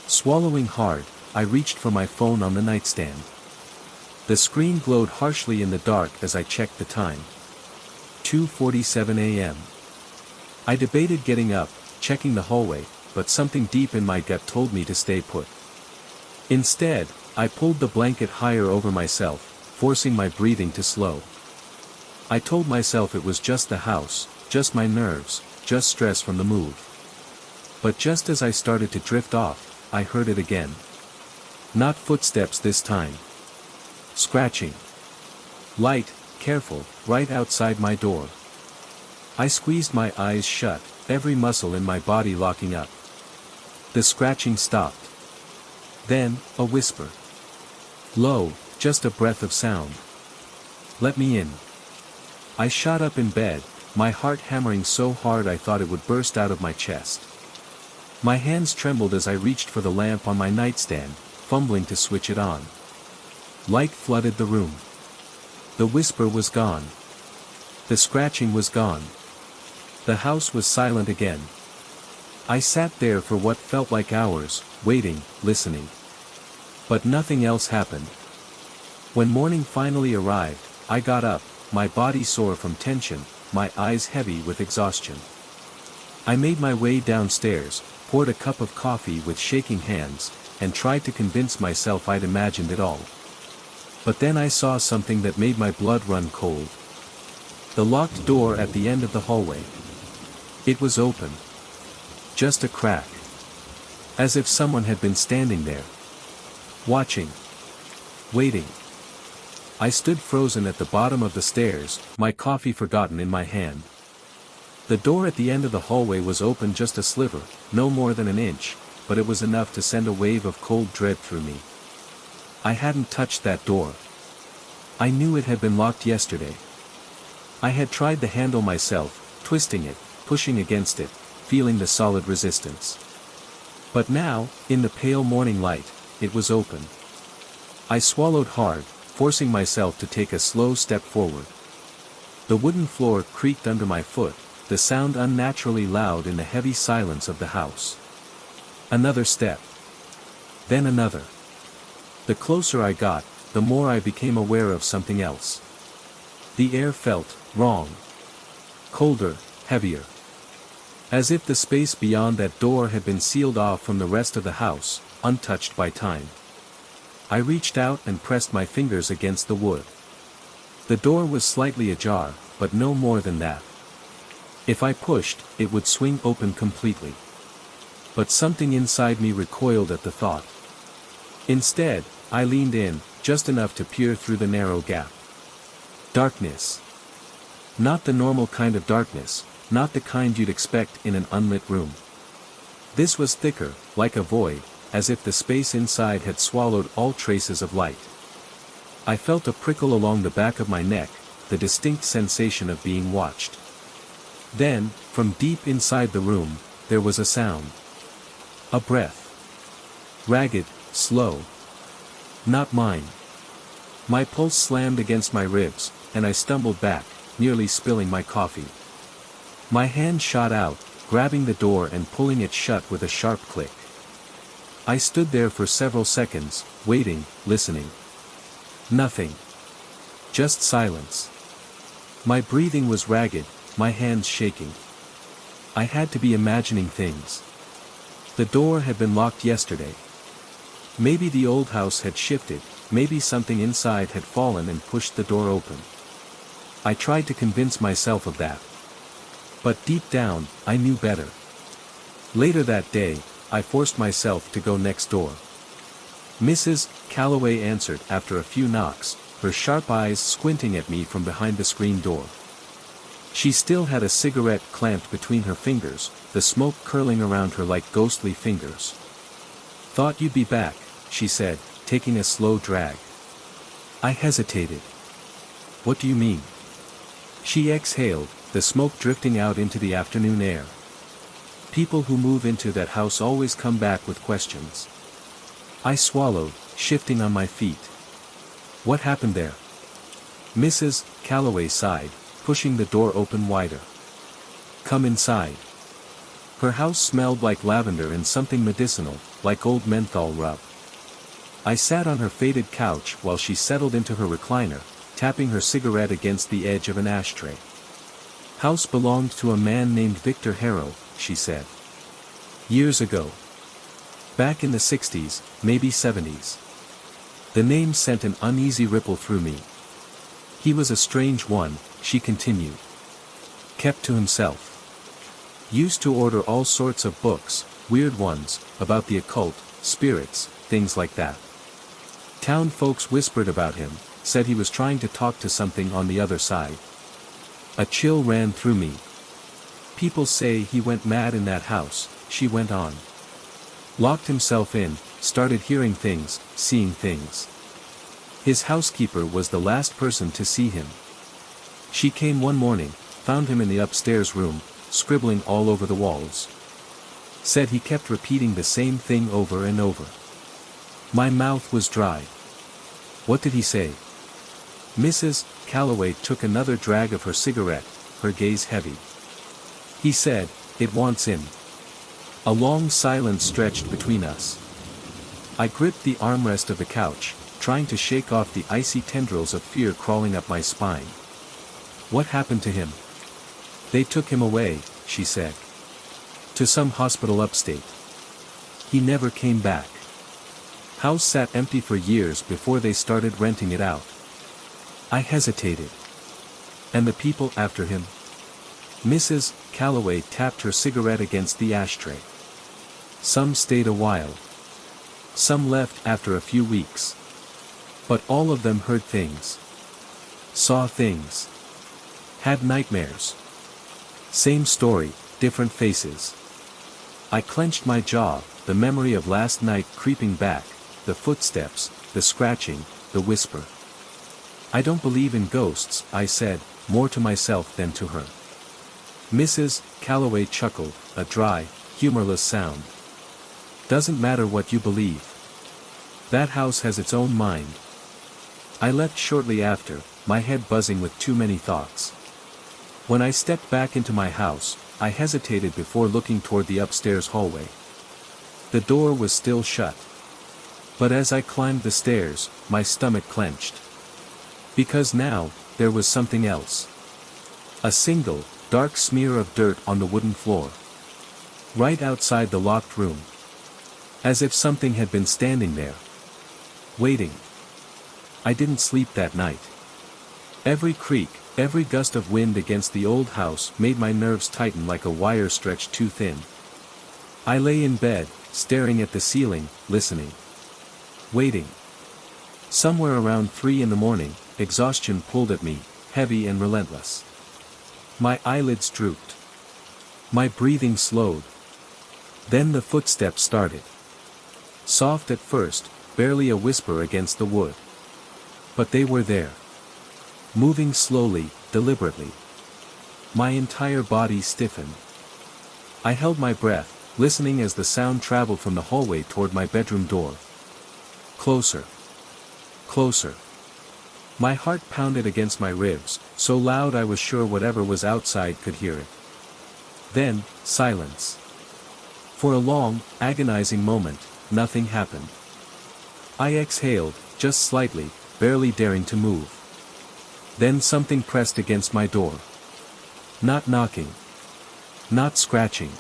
Swallowing hard, I reached for my phone on the nightstand. The screen glowed harshly in the dark as I checked the time. 2:47 a.m. I debated getting up, checking the hallway, but something deep in my gut told me to stay put. Instead, I pulled the blanket higher over myself, forcing my breathing to slow. I told myself it was just the house, just my nerves, just stress from the move. But just as I started to drift off, I heard it again. Not footsteps this time. Scratching. Light, careful, right outside my door. I squeezed my eyes shut, every muscle in my body locking up. The scratching stopped. Then, a whisper. Low, just a breath of sound. Let me in. I shot up in bed, my heart hammering so hard I thought it would burst out of my chest. My hands trembled as I reached for the lamp on my nightstand, fumbling to switch it on. Light flooded the room. The whisper was gone. The scratching was gone. The house was silent again. I sat there for what felt like hours, waiting, listening. But nothing else happened. When morning finally arrived, I got up, my body sore from tension, my eyes heavy with exhaustion. I made my way downstairs, poured a cup of coffee with shaking hands, and tried to convince myself I'd imagined it all. But then I saw something that made my blood run cold. The locked door at the end of the hallway. It was open. Just a crack. As if someone had been standing there. Watching. Waiting. I stood frozen at the bottom of the stairs, my coffee forgotten in my hand. The door at the end of the hallway was open just a sliver, no more than an inch, but it was enough to send a wave of cold dread through me. I hadn't touched that door. I knew it had been locked yesterday. I had tried the handle myself, twisting it, pushing against it, feeling the solid resistance. But now, in the pale morning light, it was open. I swallowed hard, forcing myself to take a slow step forward. The wooden floor creaked under my foot, the sound unnaturally loud in the heavy silence of the house. Another step. Then another. The closer I got, the more I became aware of something else. The air felt wrong. Colder, heavier. As if the space beyond that door had been sealed off from the rest of the house, untouched by time. I reached out and pressed my fingers against the wood. The door was slightly ajar, but no more than that. If I pushed, it would swing open completely. But something inside me recoiled at the thought. Instead, I leaned in, just enough to peer through the narrow gap. Darkness. Not the normal kind of darkness, not the kind you'd expect in an unlit room. This was thicker, like a void, as if the space inside had swallowed all traces of light. I felt a prickle along the back of my neck, the distinct sensation of being watched. Then, from deep inside the room, there was a sound. A breath. Ragged, slow. Not mine. My pulse slammed against my ribs, and I stumbled back, nearly spilling my coffee. My hand shot out, grabbing the door and pulling it shut with a sharp click. I stood there for several seconds, waiting, listening. Nothing. Just silence. My breathing was ragged, my hands shaking. I had to be imagining things. The door had been locked yesterday. Maybe the old house had shifted, maybe something inside had fallen and pushed the door open. I tried to convince myself of that. But deep down, I knew better. Later that day, I forced myself to go next door. Mrs. Calloway answered after a few knocks, her sharp eyes squinting at me from behind the screen door. She still had a cigarette clamped between her fingers, the smoke curling around her like ghostly fingers. "Thought you'd be back," she said, taking a slow drag. I hesitated. "What do you mean?" She exhaled, the smoke drifting out into the afternoon air. "People who move into that house always come back with questions." I swallowed, shifting on my feet. "What happened there?" Mrs. Calloway sighed, pushing the door open wider. "Come inside." Her house smelled like lavender and something medicinal, like old menthol rub. I sat on her faded couch while she settled into her recliner, tapping her cigarette against the edge of an ashtray. "House belonged to a man named Victor Harrow," she said. "Years ago. Back in the 60s, maybe 70s. The name sent an uneasy ripple through me. He was a strange one," she continued. "Kept to himself. Used to order all sorts of books, weird ones, about the occult, spirits, things like that. Town folks whispered about him, said he was trying to talk to something on the other side." A chill ran through me. "People say he went mad in that house," she went on. "Locked himself in, started hearing things, seeing things. His housekeeper was the last person to see him. She came one morning, found him in the upstairs room, scribbling all over the walls. Said he kept repeating the same thing over and over." My mouth was dry. "What did he say?" Mrs. Calloway took another drag of her cigarette, her gaze heavy. "He said, it wants in." A long silence stretched between us. I gripped the armrest of the couch, trying to shake off the icy tendrils of fear crawling up my spine. "What happened to him?" "They took him away," she said. "To some hospital upstate. He never came back. House sat empty for years before they started renting it out." I hesitated. "And the people after him?" Mrs. Calloway tapped her cigarette against the ashtray. Some stayed a while. Some left after a few weeks. But all of them heard things. Saw things. Had nightmares. Same story, different faces. I clenched my jaw, the memory of last night creeping back, the footsteps, the scratching, the whisper. I don't believe in ghosts, I said, more to myself than to her. Mrs. Calloway chuckled, a dry, humorless sound. Doesn't matter what you believe. That house has its own mind. I left shortly after, my head buzzing with too many thoughts. When I stepped back into my house, I hesitated before looking toward the upstairs hallway. The door was still shut. But as I climbed the stairs, my stomach clenched. Because now, there was something else. A single, dark smear of dirt on the wooden floor. Right outside the locked room. As if something had been standing there. Waiting. I didn't sleep that night. Every creak, every gust of wind against the old house made my nerves tighten like a wire stretched too thin. I lay in bed, staring at the ceiling, listening. Waiting. Somewhere around 3 in the morning, exhaustion pulled at me, heavy and relentless. My eyelids drooped. My breathing slowed. Then the footsteps started. Soft at first, barely a whisper against the wood. But they were there. Moving slowly, deliberately. My entire body stiffened. I held my breath, listening as the sound traveled from the hallway toward my bedroom door. Closer. Closer. My heart pounded against my ribs, so loud I was sure whatever was outside could hear it. Then, silence. For a long, agonizing moment, nothing happened. I exhaled, just slightly, barely daring to move. Then something pressed against my door. Not knocking. Not scratching.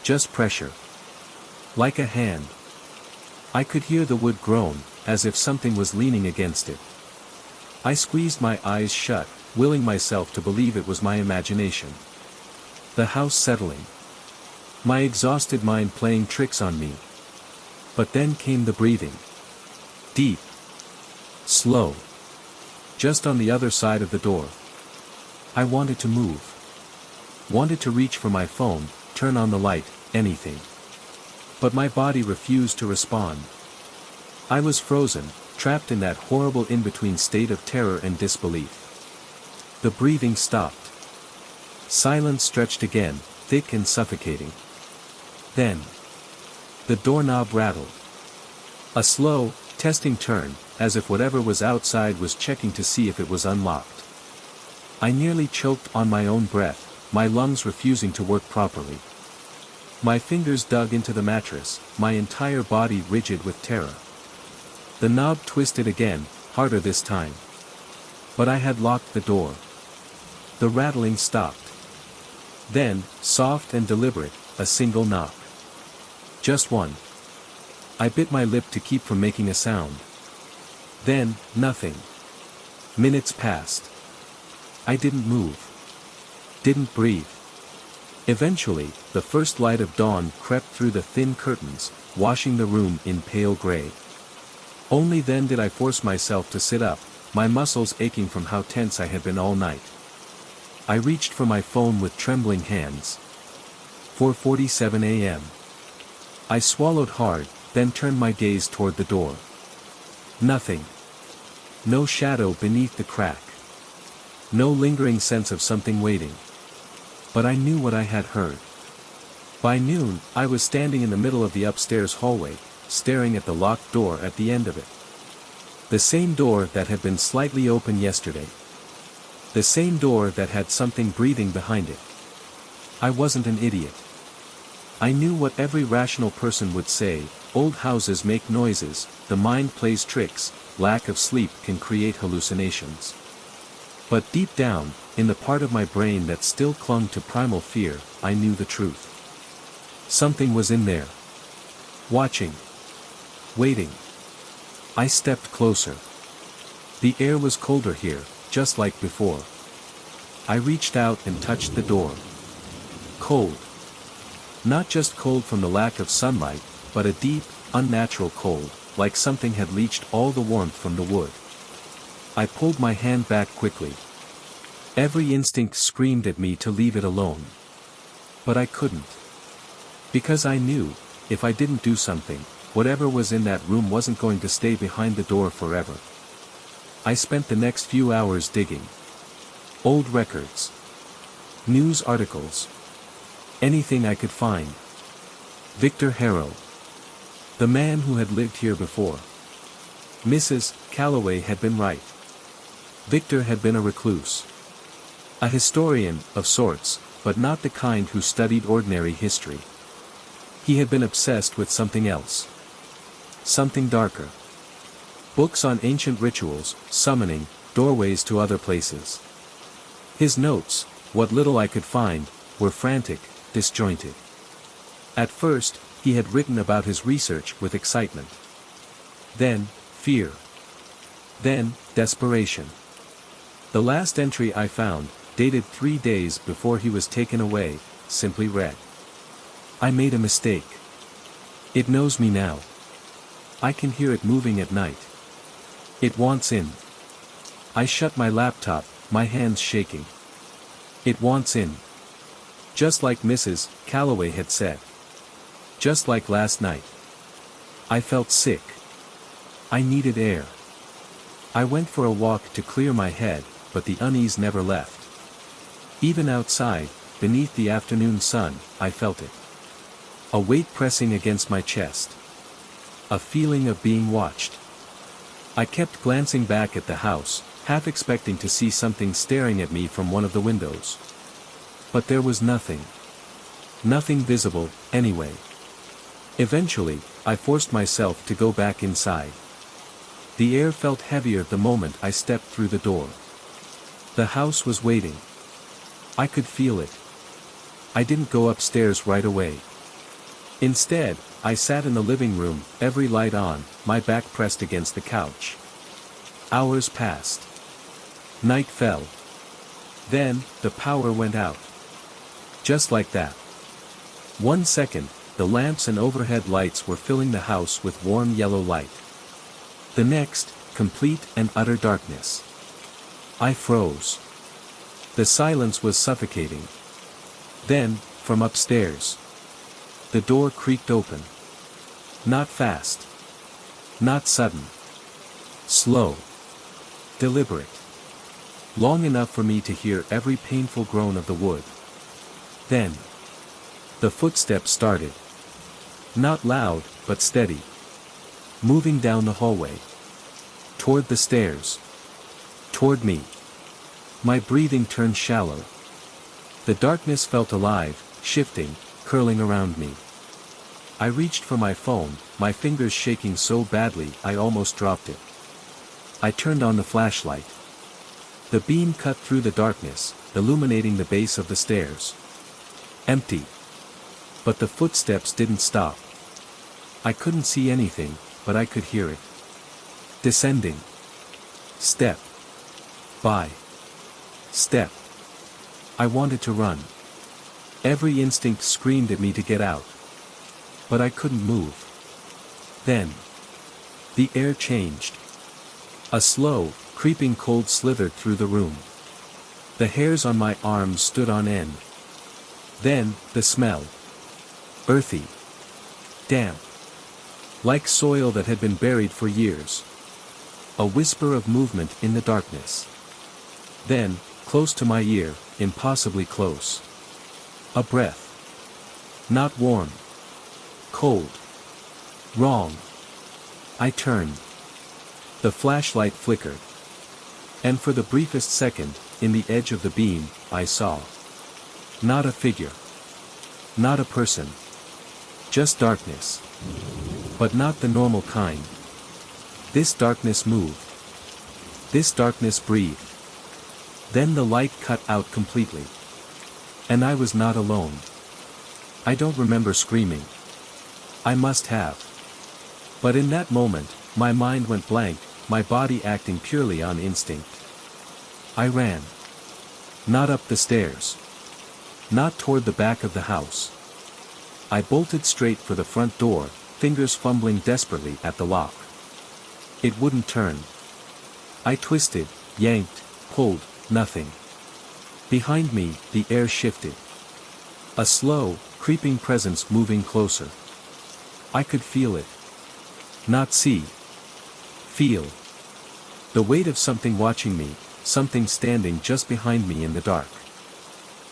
Just pressure. Like a hand. I could hear the wood groan, as if something was leaning against it. I squeezed my eyes shut, willing myself to believe it was my imagination. The house settling. My exhausted mind playing tricks on me. But then came the breathing. Deep. Slow. Just on the other side of the door. I wanted to move. Wanted to reach for my phone, turn on the light, anything. But my body refused to respond. I was frozen, trapped in that horrible in-between state of terror and disbelief. The breathing stopped. Silence stretched again, thick and suffocating. Then. The doorknob rattled. A slow, testing turn, as if whatever was outside was checking to see if it was unlocked. I nearly choked on my own breath, my lungs refusing to work properly. My fingers dug into the mattress, my entire body rigid with terror. The knob twisted again, harder this time. But I had locked the door. The rattling stopped. Then, soft and deliberate, a single knock. Just one. I bit my lip to keep from making a sound. Then, nothing. Minutes passed. I didn't move. Didn't breathe. Eventually, the first light of dawn crept through the thin curtains, washing the room in pale gray. Only then did I force myself to sit up, my muscles aching from how tense I had been all night. I reached for my phone with trembling hands. 4:47 a.m. I swallowed hard, then turned my gaze toward the door. Nothing. No shadow beneath the crack. No lingering sense of something waiting. But I knew what I had heard. By noon, I was standing in the middle of the upstairs hallway, staring at the locked door at the end of it. The same door that had been slightly open yesterday. The same door that had something breathing behind it. I wasn't an idiot. I knew what every rational person would say: old houses make noises, the mind plays tricks, lack of sleep can create hallucinations. But deep down, in the part of my brain that still clung to primal fear, I knew the truth. Something was in there. Watching. Waiting. I stepped closer. The air was colder here, just like before. I reached out and touched the door. Cold. Not just cold from the lack of sunlight, but a deep, unnatural cold, like something had leached all the warmth from the wood. I pulled my hand back quickly. Every instinct screamed at me to leave it alone. But I couldn't. Because I knew, if I didn't do something, whatever was in that room wasn't going to stay behind the door forever. I spent the next few hours digging. Old records. News articles. Anything I could find. Victor Harrow. The man who had lived here before. Mrs. Calloway had been right. Victor had been a recluse. A historian, of sorts, but not the kind who studied ordinary history. He had been obsessed with something else. Something darker. Books on ancient rituals, summoning, doorways to other places. His notes, what little I could find, were frantic, disjointed. At first, he had written about his research with excitement. Then, fear. Then, desperation. The last entry I found, dated 3 days before he was taken away, simply read: I made a mistake. It knows me now. I can hear it moving at night. It wants in. I shut my laptop, my hands shaking. It wants in. Just like Mrs. Calloway had said. Just like last night. I felt sick. I needed air. I went for a walk to clear my head, but the unease never left. Even outside, beneath the afternoon sun, I felt it. A weight pressing against my chest. A feeling of being watched. I kept glancing back at the house, half expecting to see something staring at me from one of the windows. But there was nothing. Nothing visible, anyway. Eventually, I forced myself to go back inside. The air felt heavier the moment I stepped through the door. The house was waiting. I could feel it. I didn't go upstairs right away. Instead, I sat in the living room, every light on, my back pressed against the couch. Hours passed. Night fell. Then, the power went out. Just like that. 1 second, the lamps and overhead lights were filling the house with warm yellow light. The next, complete and utter darkness. I froze. The silence was suffocating. Then, from upstairs, the door creaked open. Not fast. Not sudden. Slow. Deliberate. Long enough for me to hear every painful groan of the wood. Then, the footsteps started. Not loud, but steady. Moving down the hallway. Toward the stairs. Toward me. My breathing turned shallow. The darkness felt alive, shifting, curling around me. I reached for my phone, my fingers shaking so badly I almost dropped it. I turned on the flashlight. The beam cut through the darkness, illuminating the base of the stairs. Empty. But the footsteps didn't stop. I couldn't see anything, but I could hear it. Descending. Step. By. Step. I wanted to run. Every instinct screamed at me to get out. But I couldn't move. Then, the air changed. A slow, creeping cold slithered through the room. The hairs on my arms stood on end. Then, the smell. Earthy. Damp. Like soil that had been buried for years. A whisper of movement in the darkness. Then, close to my ear, impossibly close. A breath. Not warm. Cold. Wrong. I turned. The flashlight flickered. And for the briefest second, in the edge of the beam, I saw. Not a figure. Not a person. Just darkness. But not the normal kind. This darkness moved. This darkness breathed. Then the light cut out completely. And I was not alone. I don't remember screaming. I must have. But in that moment, my mind went blank, my body acting purely on instinct. I ran. Not up the stairs. Not toward the back of the house. I bolted straight for the front door, fingers fumbling desperately at the lock. It wouldn't turn. I twisted, yanked, pulled, nothing. Behind me, the air shifted. A slow, creeping presence moving closer. I could feel it. Not see. Feel. The weight of something watching me, something standing just behind me in the dark.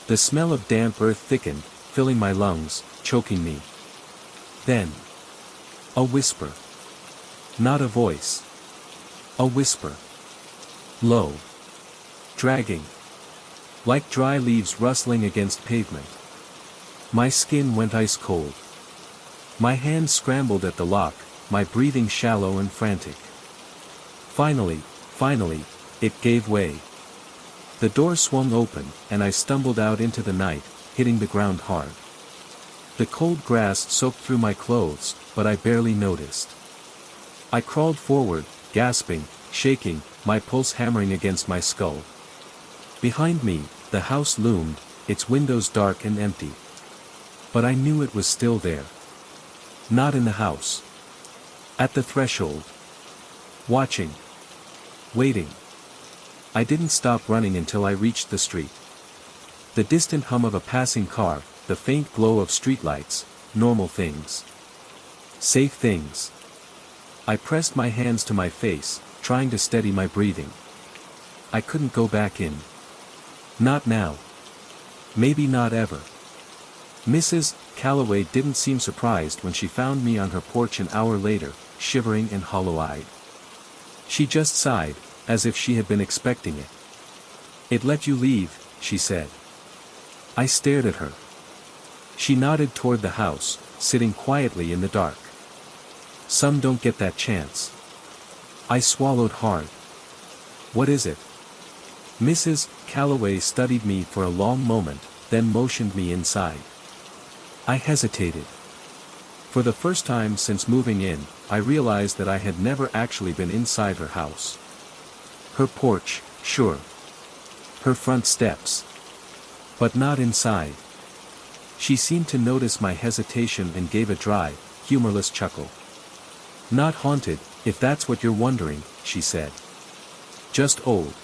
The smell of damp earth thickened, filling my lungs, choking me. Then. A whisper. Not a voice. A whisper. Low. Dragging. Like dry leaves rustling against pavement. My skin went ice cold. My hands scrambled at the lock, my breathing shallow and frantic. Finally, it gave way. The door swung open, and I stumbled out into the night, hitting the ground hard. The cold grass soaked through my clothes, but I barely noticed. I crawled forward, gasping, shaking, my pulse hammering against my skull. Behind me, the house loomed, its windows dark and empty. But I knew it was still there. Not in the house. At the threshold. Watching. Waiting. I didn't stop running until I reached the street. The distant hum of a passing car, the faint glow of streetlights, normal things. Safe things. I pressed my hands to my face, trying to steady my breathing. I couldn't go back in. Not now. Maybe not ever. Mrs. Calloway didn't seem surprised when she found me on her porch an hour later, shivering and hollow-eyed. She just sighed, as if she had been expecting it. "It let you leave," she said. I stared at her. She nodded toward the house, sitting quietly in the dark. "Some don't get that chance." I swallowed hard. "What is it?" Mrs. Calloway studied me for a long moment, then motioned me inside. I hesitated. For the first time since moving in, I realized that I had never actually been inside her house. Her porch, sure. Her front steps. But not inside. She seemed to notice my hesitation and gave a dry, humorless chuckle. "Not haunted, if that's what you're wondering," she said. "Just old."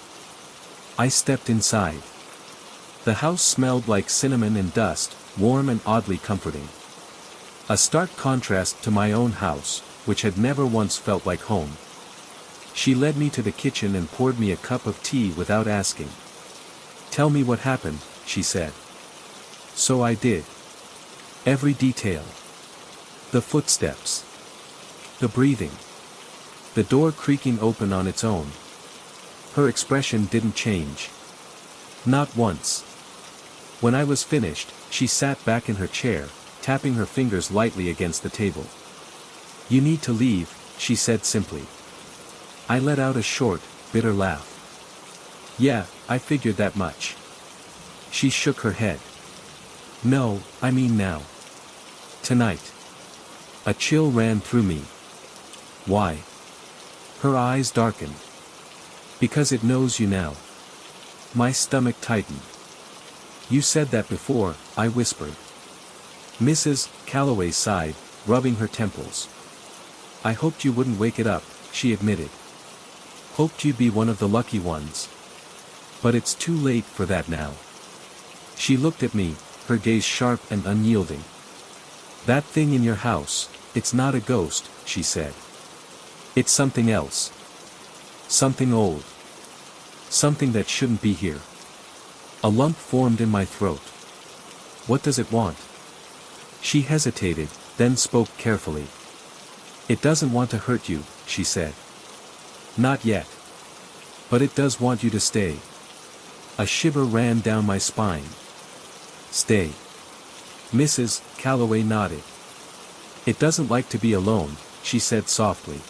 I stepped inside. The house smelled like cinnamon and dust, warm and oddly comforting. A stark contrast to my own house, which had never once felt like home. She led me to the kitchen and poured me a cup of tea without asking. "Tell me what happened," she said. So I did. Every detail. The footsteps. The breathing. The door creaking open on its own. Her expression didn't change. Not once. When I was finished, she sat back in her chair, tapping her fingers lightly against the table. "You need to leave," she said simply. I let out a short, bitter laugh. "Yeah, I figured that much." She shook her head. "No, I mean now. Tonight." A chill ran through me. "Why?" Her eyes darkened. "Because it knows you now." My stomach tightened. "You said that before," I whispered. Mrs. Calloway sighed, rubbing her temples. "I hoped you wouldn't wake it up," she admitted. "Hoped you'd be one of the lucky ones. But it's too late for that now." She looked at me, her gaze sharp and unyielding. "That thing in your house, it's not a ghost," she said. "It's something else. Something old. Something that shouldn't be here." A lump formed in my throat. "What does it want?" She hesitated, then spoke carefully. "It doesn't want to hurt you," she said. "Not yet. But it does want you to stay." A shiver ran down my spine. "Stay." Mrs. Calloway nodded. "It doesn't like to be alone," she said softly.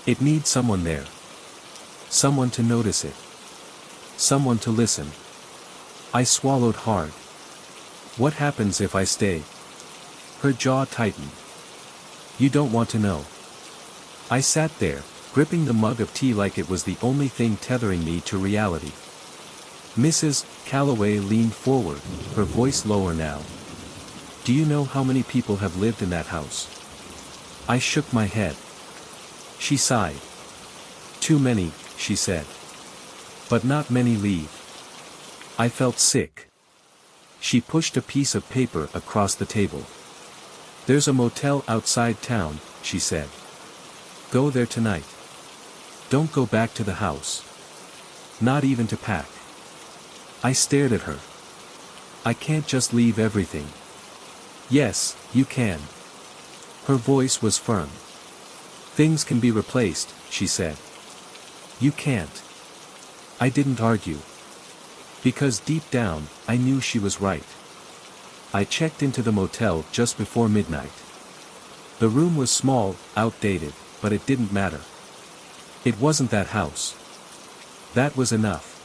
"It needs someone there. Someone to notice it. Someone to listen." I swallowed hard. "What happens if I stay?" Her jaw tightened. "You don't want to know." I sat there, gripping the mug of tea like it was the only thing tethering me to reality. Mrs. Calloway leaned forward, her voice lower now. Do you know how many people have lived in that house? I shook my head. She sighed. Too many, she said. But not many leave. I felt sick. She pushed a piece of paper across the table. There's a motel outside town, she said. Go there tonight. Don't go back to the house. Not even to pack. I stared at her. I can't just leave everything. Yes, you can. Her voice was firm. Things can be replaced, she said. You can't. I didn't argue. Because deep down, I knew she was right. I checked into the motel just before midnight. The room was small, outdated, but it didn't matter. It wasn't that house. That was enough.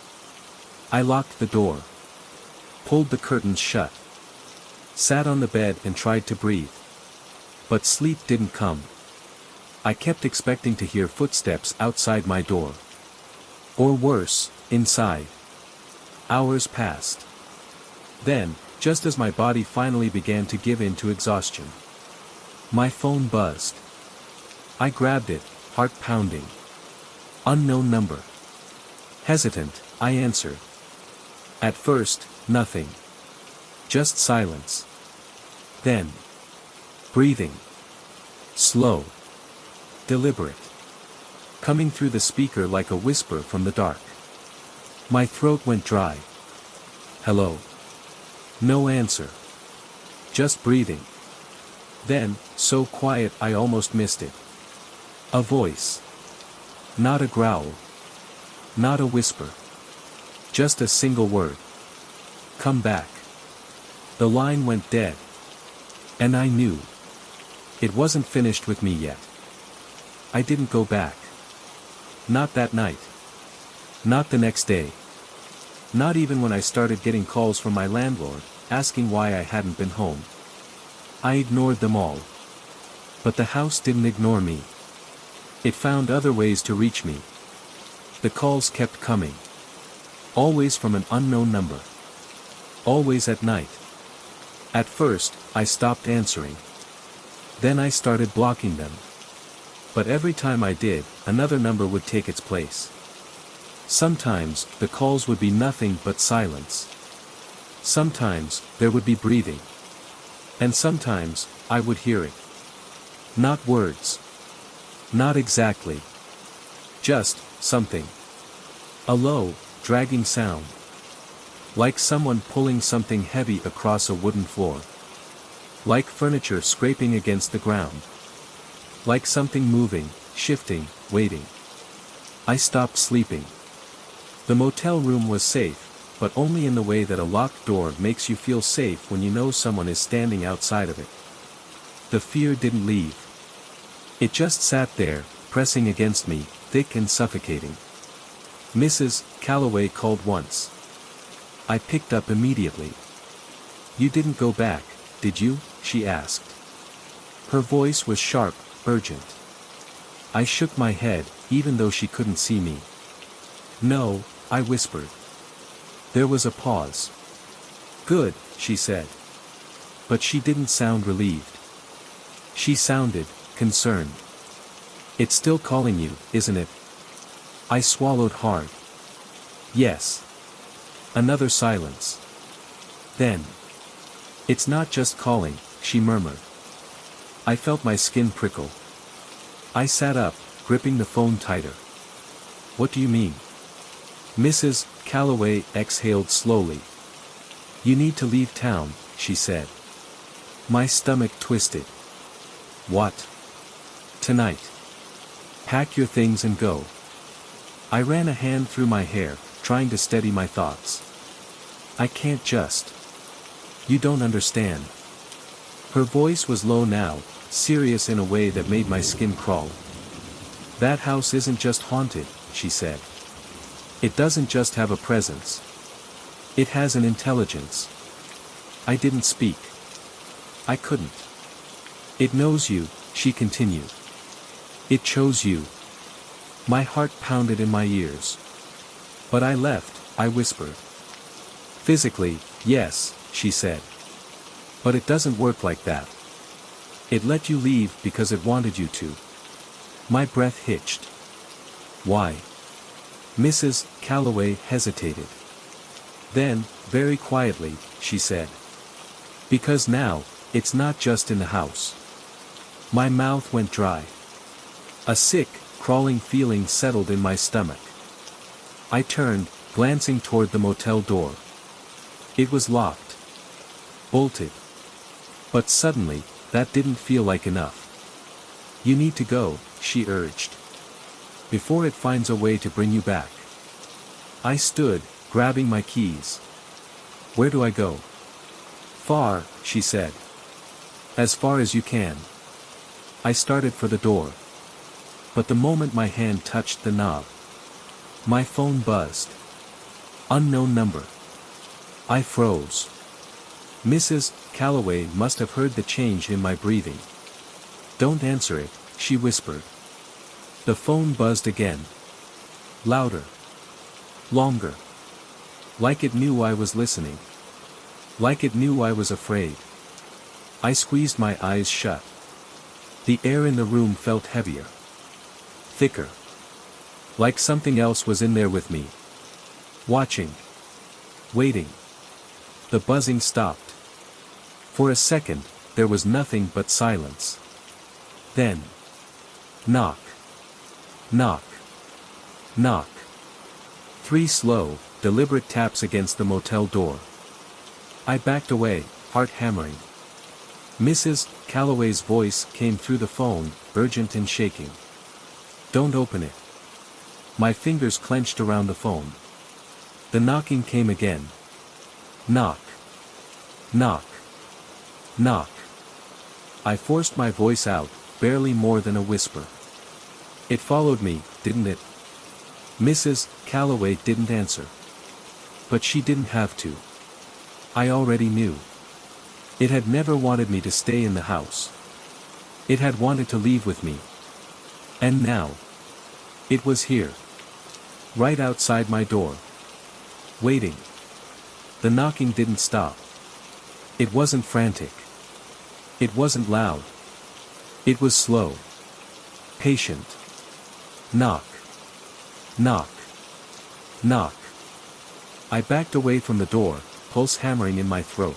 I locked the door. Pulled the curtains shut. Sat on the bed and tried to breathe. But sleep didn't come. I kept expecting to hear footsteps outside my door. Or worse, inside. Hours passed. Then, just as my body finally began to give in to exhaustion, my phone buzzed. I grabbed it, heart pounding. Unknown number. Hesitant, I answered. At first, nothing. Just silence. Then, breathing. Slow. Deliberate. Coming through the speaker like a whisper from the dark. My throat went dry. Hello. No answer. Just breathing. Then, so quiet I almost missed it. A voice. Not a growl. Not a whisper. Just a single word. Come back. The line went dead. And I knew. It wasn't finished with me yet. I didn't go back. Not that night. Not the next day. Not even when I started getting calls from my landlord, asking why I hadn't been home. I ignored them all. But the house didn't ignore me. It found other ways to reach me. The calls kept coming. Always from an unknown number. Always at night. At first, I stopped answering. Then I started blocking them. But every time I did, another number would take its place. Sometimes, the calls would be nothing but silence. Sometimes, there would be breathing. And sometimes, I would hear it. Not words. Not exactly. Just, something. A low, dragging sound. Like someone pulling something heavy across a wooden floor. Like furniture scraping against the ground. Like something moving, shifting, waiting. I stopped sleeping. The motel room was safe, but only in the way that a locked door makes you feel safe when you know someone is standing outside of it. The fear didn't leave. It just sat there, pressing against me, thick and suffocating. Mrs. Calloway called once. I picked up immediately. You didn't go back, did you? She asked. Her voice was sharp, urgent. I shook my head, even though she couldn't see me. No, I whispered. There was a pause. Good, she said. But she didn't sound relieved. She sounded concerned. It's still calling you, isn't it? I swallowed hard. Yes. Another silence. Then. It's not just calling, she murmured. I felt my skin prickle. I sat up, gripping the phone tighter. What do you mean? Mrs. Calloway exhaled slowly. You need to leave town, she said. My stomach twisted. What? Tonight. Pack your things and go. I ran a hand through my hair, trying to steady my thoughts. I can't just. You don't understand. Her voice was low now, serious in a way that made my skin crawl. That house isn't just haunted, she said. It doesn't just have a presence. It has an intelligence. I didn't speak. I couldn't. It knows you, she continued. It chose you. My heart pounded in my ears. But I left, I whispered. Physically, yes, she said. But it doesn't work like that. It let you leave because it wanted you to. My breath hitched. Why? Mrs. Calloway hesitated. Then, very quietly, she said. Because now, it's not just in the house. My mouth went dry. A sick, crawling feeling settled in my stomach. I turned, glancing toward the motel door. It was locked. Bolted. But suddenly, that didn't feel like enough. You need to go, she urged. Before it finds a way to bring you back. I stood, grabbing my keys. Where do I go? Far, she said. As far as you can. I started for the door. But the moment my hand touched the knob, my phone buzzed. Unknown number. I froze. Mrs. Calloway must have heard the change in my breathing. Don't answer it, she whispered. The phone buzzed again. Louder. Longer. Like it knew I was listening. Like it knew I was afraid. I squeezed my eyes shut. The air in the room felt heavier. Thicker. Like something else was in there with me. Watching. Waiting. The buzzing stopped. For a second, there was nothing but silence. Then. Knock. Knock. Knock. 3 slow, deliberate taps against the motel door. I backed away, heart hammering. Mrs. Calloway's voice came through the phone, urgent and shaking. Don't open it. My fingers clenched around the phone. The knocking came again. Knock. Knock. Knock. I forced my voice out, barely more than a whisper. It followed me, didn't it? Mrs. Calloway didn't answer. But she didn't have to. I already knew. It had never wanted me to stay in the house. It had wanted to leave with me. And now. It was here. Right outside my door. Waiting. The knocking didn't stop. It wasn't frantic. It wasn't loud. It was slow. Patient. Knock. Knock. Knock. I backed away from the door, pulse hammering in my throat.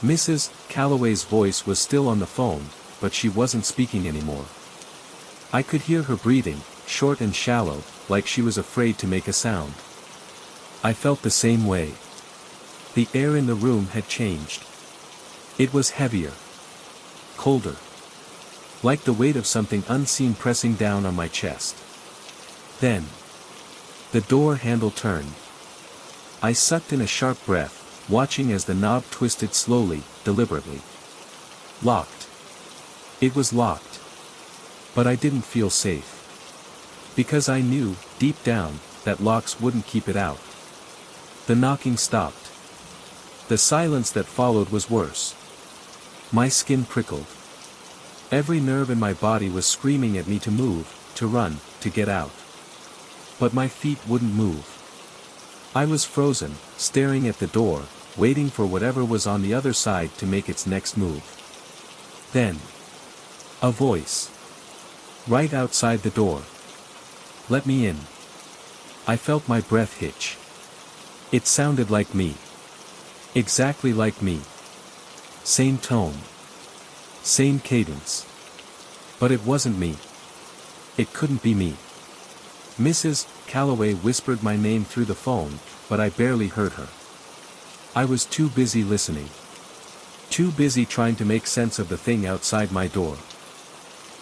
Mrs. Calloway's voice was still on the phone, but she wasn't speaking anymore. I could hear her breathing, short and shallow, like she was afraid to make a sound. I felt the same way. The air in the room had changed. It was heavier. Colder. Like the weight of something unseen pressing down on my chest. Then. The door handle turned. I sucked in a sharp breath, watching as the knob twisted slowly, deliberately. Locked. It was locked. But I didn't feel safe. Because I knew, deep down, that locks wouldn't keep it out. The knocking stopped. The silence that followed was worse. My skin prickled. Every nerve in my body was screaming at me to move, to run, to get out. But my feet wouldn't move. I was frozen, staring at the door, waiting for whatever was on the other side to make its next move. Then. A voice. Right outside the door. Let me in. I felt my breath hitch. It sounded like me. Exactly like me. Same tone. Same cadence. But it wasn't me. It couldn't be me. Mrs. Calloway whispered my name through the phone, but I barely heard her. I was too busy listening. Too busy trying to make sense of the thing outside my door.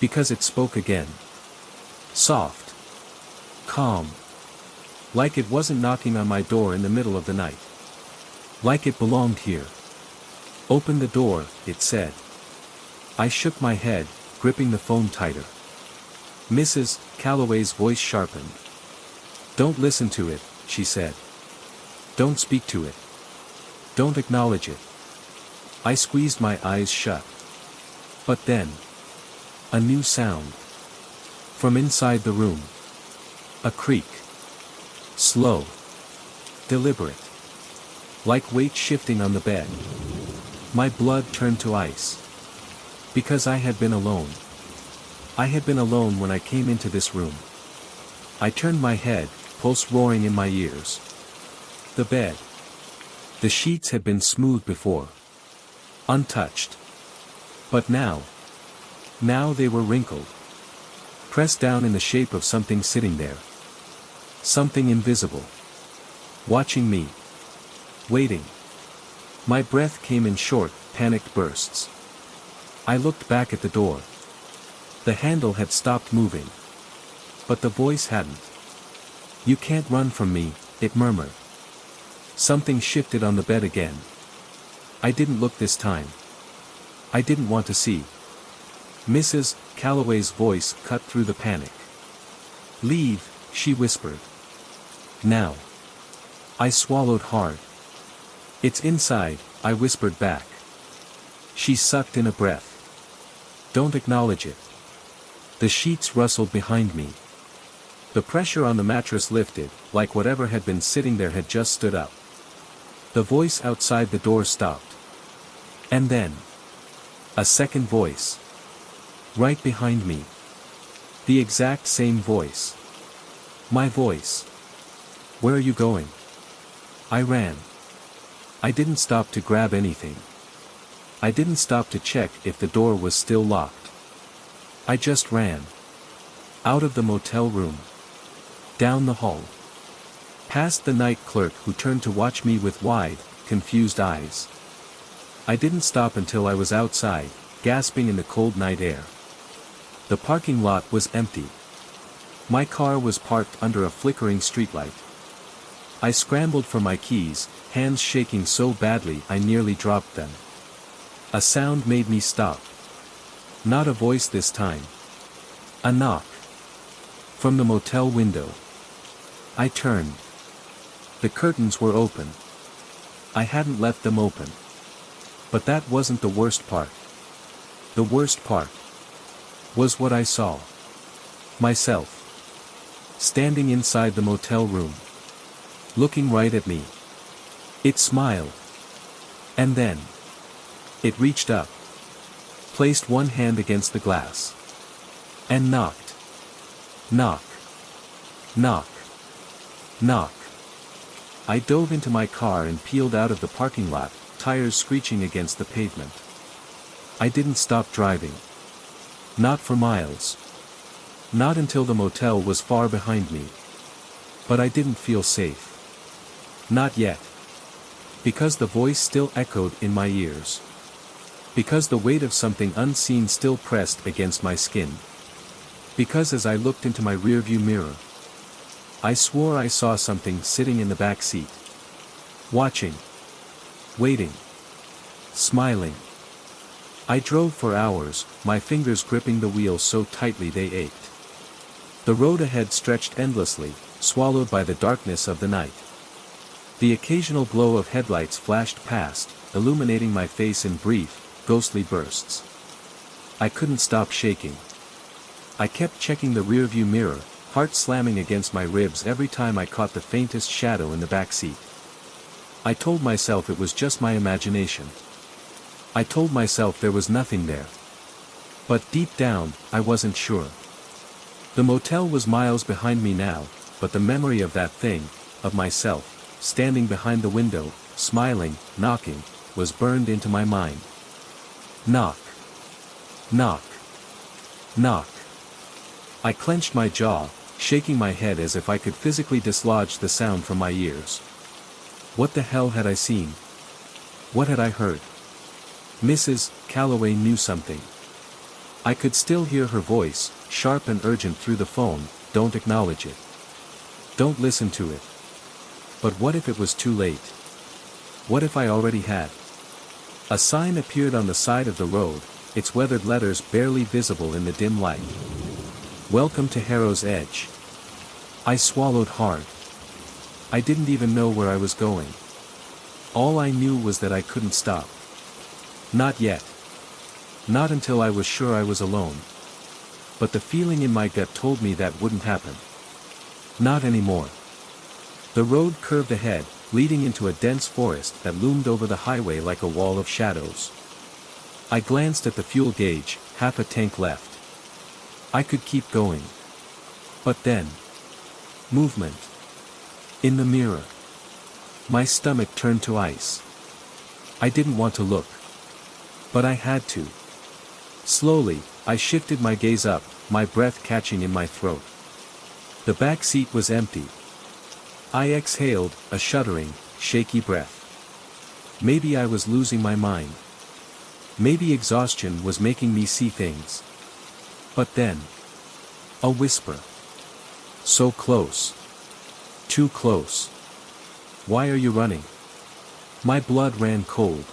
Because it spoke again. Soft. Calm. Like it wasn't knocking on my door in the middle of the night. Like it belonged here. Open the door, it said. I shook my head, gripping the phone tighter. Mrs. Calloway's voice sharpened. Don't listen to it, she said. Don't speak to it. Don't acknowledge it. I squeezed my eyes shut. But then. A new sound. From inside the room. A creak. Slow. Deliberate. Like weight shifting on the bed. My blood turned to ice. Because I had been alone. I had been alone when I came into this room. I turned my head, pulse roaring in my ears. The bed. The sheets had been smooth before. Untouched. But now they were wrinkled. Pressed down in the shape of something sitting there. Something invisible. Watching me. Waiting. My breath came in short, panicked bursts. I looked back at the door. The handle had stopped moving. But the voice hadn't. "You can't run from me," it murmured. Something shifted on the bed again. I didn't look this time. I didn't want to see. Mrs. Calloway's voice cut through the panic. "Leave," she whispered. "Now." I swallowed hard. "It's inside," I whispered back. She sucked in a breath. "Don't acknowledge it." The sheets rustled behind me. The pressure on the mattress lifted, like whatever had been sitting there had just stood up. The voice outside the door stopped. And then, a second voice. Right behind me. The exact same voice. My voice. "Where are you going?" I ran. I didn't stop to grab anything. I didn't stop to check if the door was still locked. I just ran. Out of the motel room. Down the hall. Past the night clerk who turned to watch me with wide, confused eyes. I didn't stop until I was outside, gasping in the cold night air. The parking lot was empty. My car was parked under a flickering streetlight. I scrambled for my keys, hands shaking so badly I nearly dropped them. A sound made me stop. Not a voice this time. A knock. From the motel window. I turned. The curtains were open. I hadn't left them open. But that wasn't the worst part. The worst part was what I saw. Myself. Standing inside the motel room. Looking right at me. It smiled. And then it reached up. Placed one hand against the glass. And knocked. Knock. Knock. Knock. I dove into my car and peeled out of the parking lot, tires screeching against the pavement. I didn't stop driving. Not for miles. Not until the motel was far behind me. But I didn't feel safe. Not yet. Because the voice still echoed in my ears. Because the weight of something unseen still pressed against my skin. Because as I looked into my rearview mirror, I swore I saw something sitting in the back seat. Watching. Waiting. Smiling. I drove for hours, my fingers gripping the wheel so tightly they ached. The road ahead stretched endlessly, swallowed by the darkness of the night. The occasional glow of headlights flashed past, illuminating my face in brief, ghostly bursts. I couldn't stop shaking. I kept checking the rearview mirror, heart slamming against my ribs every time I caught the faintest shadow in the back seat. I told myself it was just my imagination. I told myself there was nothing there. But deep down, I wasn't sure. The motel was miles behind me now, but the memory of that thing, of myself, standing behind the window, smiling, knocking, was burned into my mind. Knock. Knock. Knock. I clenched my jaw, shaking my head as if I could physically dislodge the sound from my ears. What the hell had I seen? What had I heard? Mrs. Calloway knew something. I could still hear her voice, sharp and urgent through the phone, "Don't acknowledge it. Don't listen to it." But what if it was too late? What if I already had? A sign appeared on the side of the road, its weathered letters barely visible in the dim light. "Welcome to Harrow's Edge." I swallowed hard. I didn't even know where I was going. All I knew was that I couldn't stop. Not yet. Not until I was sure I was alone. But the feeling in my gut told me that wouldn't happen. Not anymore. The road curved ahead, leading into a dense forest that loomed over the highway like a wall of shadows. I glanced at the fuel gauge, half a tank left. I could keep going. But then. Movement. In the mirror. My stomach turned to ice. I didn't want to look. But I had to. Slowly, I shifted my gaze up, my breath catching in my throat. The back seat was empty. I exhaled, a shuddering, shaky breath. Maybe I was losing my mind. Maybe exhaustion was making me see things. But then. A whisper. So close. Too close. Why are you running? My blood ran cold.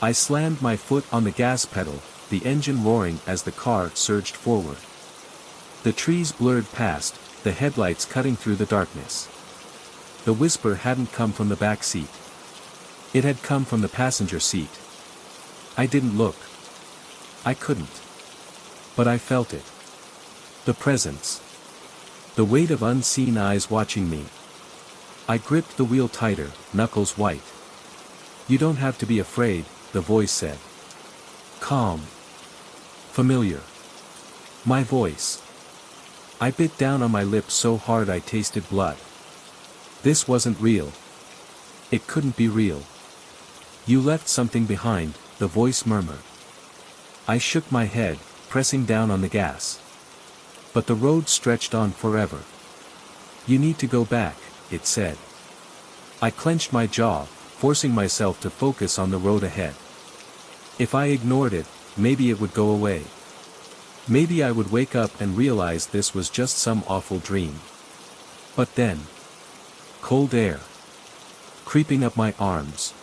I slammed my foot on the gas pedal, the engine roaring as the car surged forward. The trees blurred past, the headlights cutting through the darkness. The whisper hadn't come from the back seat. It had come from the passenger seat. I didn't look. I couldn't. But I felt it. The presence. The weight of unseen eyes watching me. I gripped the wheel tighter, knuckles white. You don't have to be afraid, the voice said. Calm. Familiar. My voice. I bit down on my lips so hard I tasted blood. This wasn't real. It couldn't be real. You left something behind, the voice murmured. I shook my head, pressing down on the gas. But the road stretched on forever. You need to go back, it said. I clenched my jaw, forcing myself to focus on the road ahead. If I ignored it, maybe it would go away. Maybe I would wake up and realize this was just some awful dream. But then. Cold air. Creeping up my arms.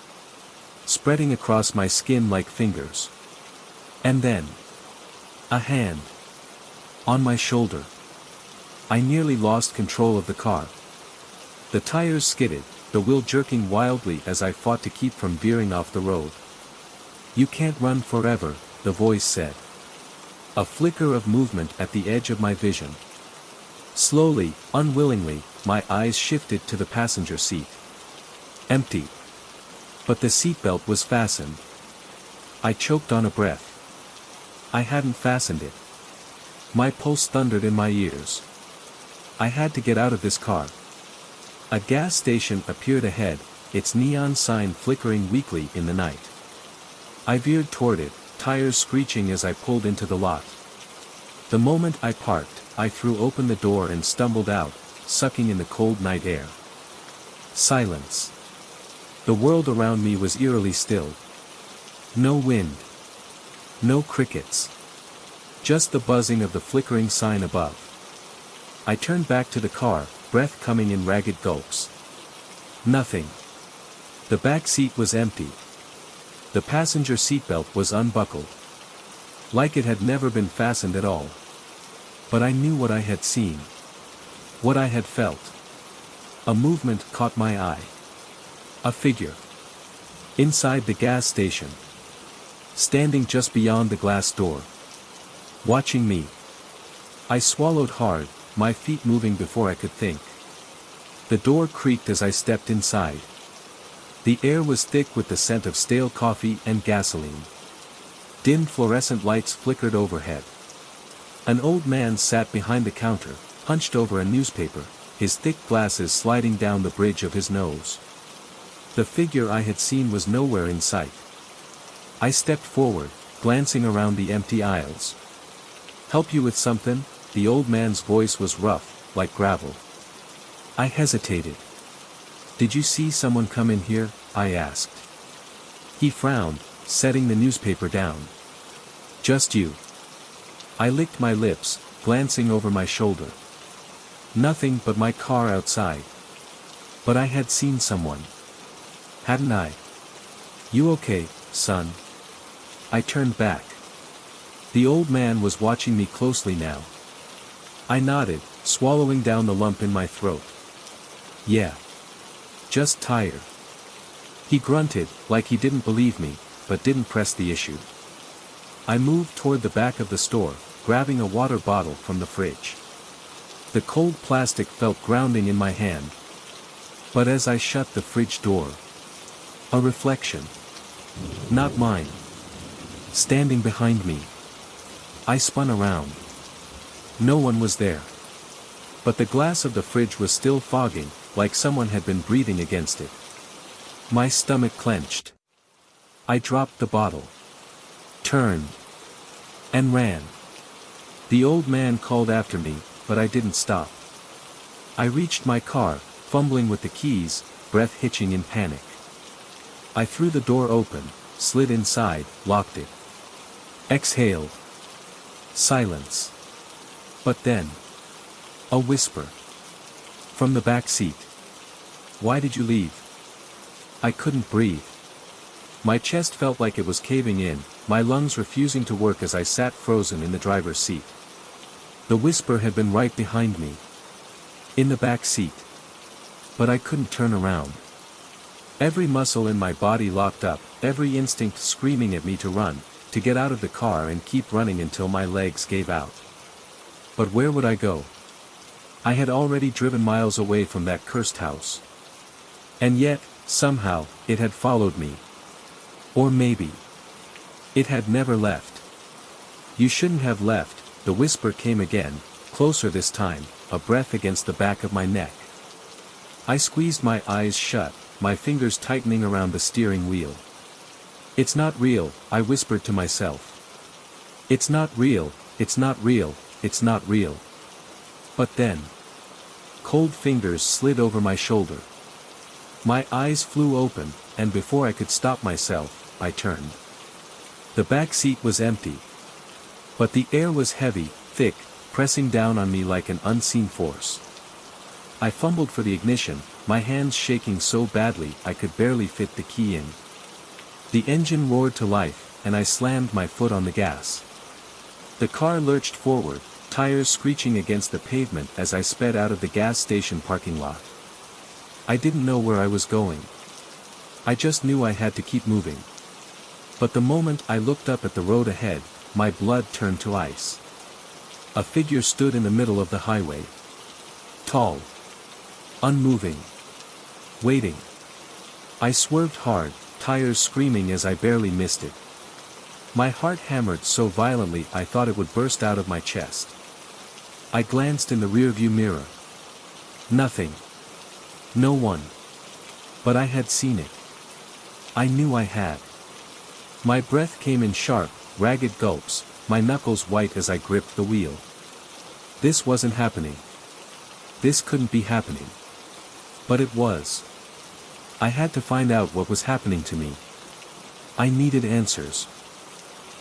Spreading across my skin like fingers. And then. A hand. On my shoulder. I nearly lost control of the car. The tires skidded, the wheel jerking wildly as I fought to keep from veering off the road. You can't run forever, the voice said. A flicker of movement at the edge of my vision. Slowly, unwillingly, my eyes shifted to the passenger seat. Empty. But the seatbelt was fastened. I choked on a breath. I hadn't fastened it. My pulse thundered in my ears. I had to get out of this car. A gas station appeared ahead, its neon sign flickering weakly in the night. I veered toward it, tires screeching as I pulled into the lot. The moment I parked, I threw open the door and stumbled out, sucking in the cold night air. Silence. The world around me was eerily still. No wind. No crickets. Just the buzzing of the flickering sign above. I turned back to the car, breath coming in ragged gulps. Nothing. The back seat was empty. The passenger seatbelt was unbuckled. Like it had never been fastened at all. But I knew what I had seen. What I had felt. A movement caught my eye. A figure. Inside the gas station. Standing just beyond the glass door. Watching me. I swallowed hard, my feet moving before I could think. The door creaked as I stepped inside. The air was thick with the scent of stale coffee and gasoline. Dim fluorescent lights flickered overhead. An old man sat behind the counter, hunched over a newspaper, his thick glasses sliding down the bridge of his nose. The figure I had seen was nowhere in sight. I stepped forward, glancing around the empty aisles. Help you with something? The old man's voice was rough, like gravel. I hesitated. Did you see someone come in here? I asked. He frowned, setting the newspaper down. Just you. I licked my lips, glancing over my shoulder. Nothing but my car outside. But I had seen someone. Hadn't I? You okay, son? I turned back. The old man was watching me closely now. I nodded, swallowing down the lump in my throat. Yeah. Just tired. He grunted, like he didn't believe me, but didn't press the issue. I moved toward the back of the store, grabbing a water bottle from the fridge. The cold plastic felt grounding in my hand. But as I shut the fridge door, a reflection. Not mine. Standing behind me. I spun around. No one was there. But the glass of the fridge was still fogging, like someone had been breathing against it. My stomach clenched. I dropped the bottle. Turned. And ran. The old man called after me, but I didn't stop. I reached my car, fumbling with the keys, breath hitching in panic. I threw the door open, slid inside, locked it. Exhaled. Silence. But then. A whisper. From the back seat. Why did you leave? I couldn't breathe. My chest felt like it was caving in, my lungs refusing to work as I sat frozen in the driver's seat. The whisper had been right behind me. In the back seat. But I couldn't turn around. Every muscle in my body locked up, every instinct screaming at me to run, to get out of the car and keep running until my legs gave out. But where would I go? I had already driven miles away from that cursed house. And yet, somehow, it had followed me. Or maybe it had never left. You shouldn't have left, the whisper came again, closer this time, a breath against the back of my neck. I squeezed my eyes shut, my fingers tightening around the steering wheel. It's not real, I whispered to myself. It's not real, it's not real, it's not real. But then. Cold fingers slid over my shoulder. My eyes flew open, and before I could stop myself, I turned. The back seat was empty. But the air was heavy, thick, pressing down on me like an unseen force. I fumbled for the ignition, my hands shaking so badly I could barely fit the key in. The engine roared to life, and I slammed my foot on the gas. The car lurched forward, tires screeching against the pavement as I sped out of the gas station parking lot. I didn't know where I was going. I just knew I had to keep moving. But the moment I looked up at the road ahead, my blood turned to ice. A figure stood in the middle of the highway. Tall. Unmoving. Waiting. I swerved hard, tires screaming as I barely missed it. My heart hammered so violently I thought it would burst out of my chest. I glanced in the rearview mirror. Nothing. No one. But I had seen it. I knew I had. My breath came in sharp, ragged gulps, my knuckles white as I gripped the wheel. This wasn't happening. This couldn't be happening. But it was. I had to find out what was happening to me. I needed answers.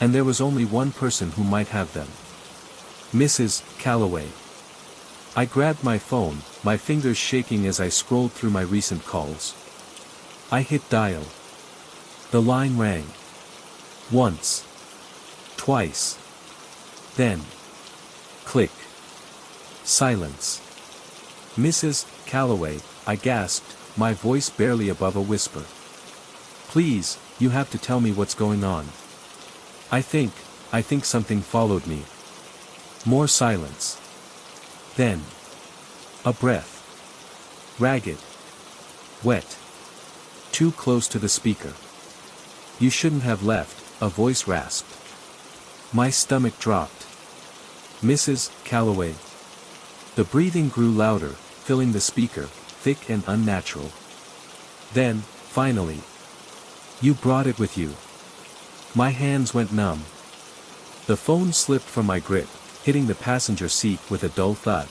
And there was only one person who might have them. Mrs. Calloway. I grabbed my phone, my fingers shaking as I scrolled through my recent calls. I hit dial. The line rang. Once. Twice. Then. Click. Silence. Mrs. Calloway, I gasped, my voice barely above a whisper. Please, you have to tell me what's going on. I think something followed me. More silence. Then. A breath. Ragged. Wet. Too close to the speaker. You shouldn't have left, a voice rasped. My stomach dropped. Mrs. Calloway. The breathing grew louder, filling the speaker, thick and unnatural. Then, finally. You brought it with you. My hands went numb. The phone slipped from my grip, hitting the passenger seat with a dull thud.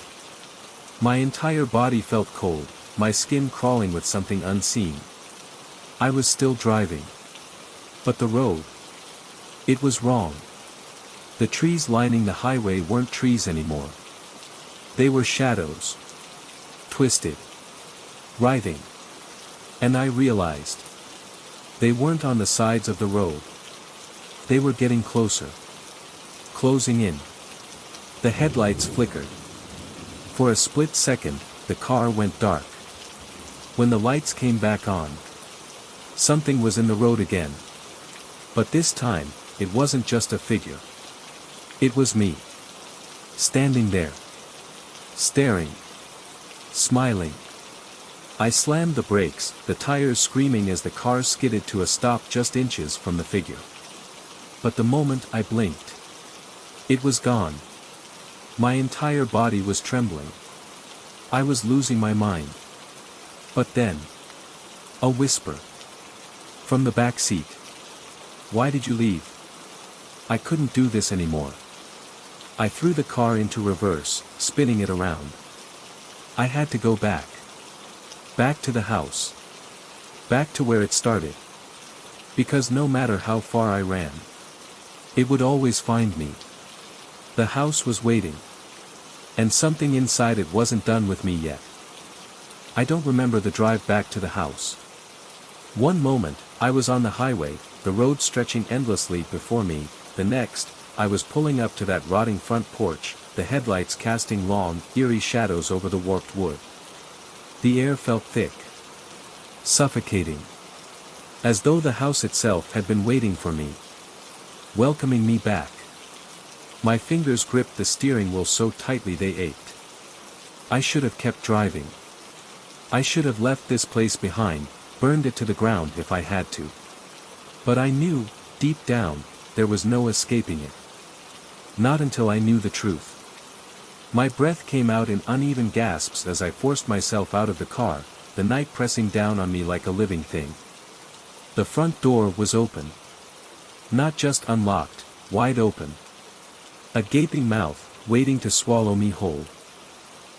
My entire body felt cold, my skin crawling with something unseen. I was still driving. But the road. It was wrong. The trees lining the highway weren't trees anymore. They were shadows. Twisted. Writhing. And I realized. They weren't on the sides of the road. They were getting closer. Closing in. The headlights flickered. For a split second, the car went dark. When the lights came back on. Something was in the road again. But this time, it wasn't just a figure. It was me. Standing there. Staring. Smiling. I slammed the brakes, the tires screaming as the car skidded to a stop just inches from the figure. But the moment I blinked, it was gone. My entire body was trembling. I was losing my mind. But then, a whisper from the back seat. "Why did you leave?" I couldn't do this anymore. I threw the car into reverse, spinning it around. I had to go back. Back to the house. Back to where it started. Because no matter how far I ran, it would always find me. The house was waiting. And something inside it wasn't done with me yet. I don't remember the drive back to the house. One moment, I was on the highway, the road stretching endlessly before me. The next, I was pulling up to that rotting front porch, the headlights casting long, eerie shadows over the warped wood. The air felt thick, suffocating, as though the house itself had been waiting for me, welcoming me back. My fingers gripped the steering wheel so tightly they ached. I should have kept driving. I should have left this place behind, burned it to the ground if I had to. But I knew, deep down, there was no escaping it. Not until I knew the truth. My breath came out in uneven gasps as I forced myself out of the car, the night pressing down on me like a living thing. The front door was open. Not just unlocked, wide open. A gaping mouth, waiting to swallow me whole.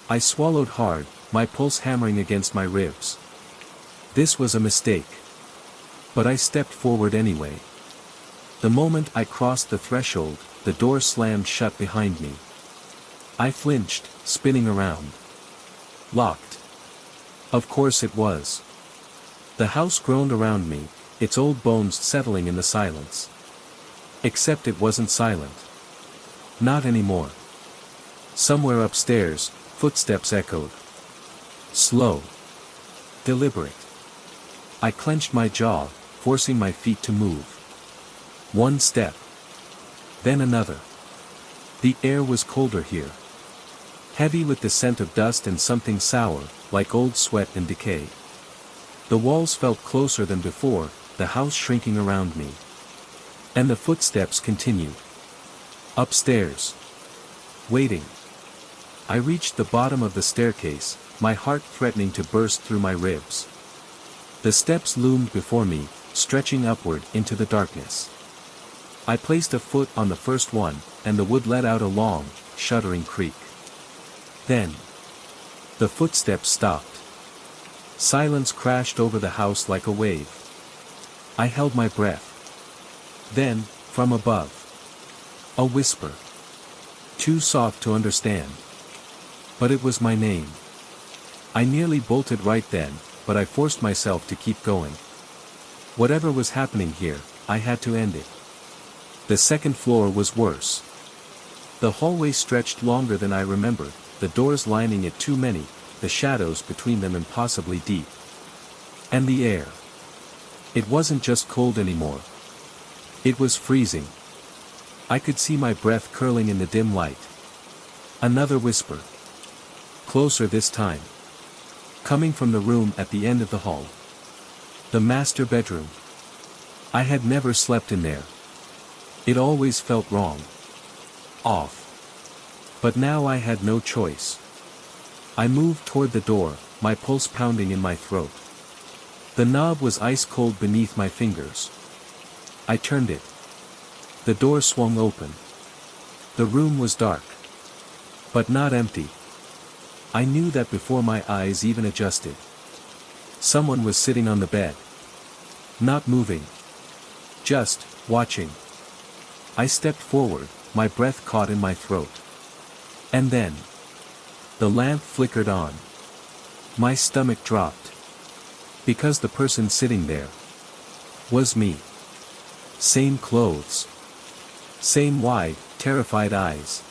I swallowed hard, my pulse hammering against my ribs. This was a mistake. But I stepped forward anyway. The moment I crossed the threshold, the door slammed shut behind me. I flinched, spinning around. Locked. Of course it was. The house groaned around me, its old bones settling in the silence. Except it wasn't silent. Not anymore. Somewhere upstairs, footsteps echoed. Slow. Deliberate. I clenched my jaw, forcing my feet to move. One step. Then another. The air was colder here. Heavy with the scent of dust and something sour, like old sweat and decay. The walls felt closer than before, the house shrinking around me. And the footsteps continued. Upstairs. Waiting. I reached the bottom of the staircase, my heart threatening to burst through my ribs. The steps loomed before me, stretching upward into the darkness. I placed a foot on the first one, and the wood let out a long, shuddering creak. Then, the footsteps stopped. Silence crashed over the house like a wave. I held my breath. Then, from above, a whisper. Too soft to understand. But it was my name. I nearly bolted right then, but I forced myself to keep going. Whatever was happening here, I had to end it. The second floor was worse. The hallway stretched longer than I remembered, the doors lining it too many, the shadows between them impossibly deep. And the air. It wasn't just cold anymore. It was freezing. I could see my breath curling in the dim light. Another whisper. Closer this time. Coming from the room at the end of the hall. The master bedroom. I had never slept in there. It always felt wrong. Off. But now I had no choice. I moved toward the door, my pulse pounding in my throat. The knob was ice cold beneath my fingers. I turned it. The door swung open. The room was dark. But not empty. I knew that before my eyes even adjusted. Someone was sitting on the bed. Not moving. Just watching. I stepped forward, my breath caught in my throat. And then, the lamp flickered on. My stomach dropped. Because the person sitting there was me. Same clothes. Same wide, terrified eyes.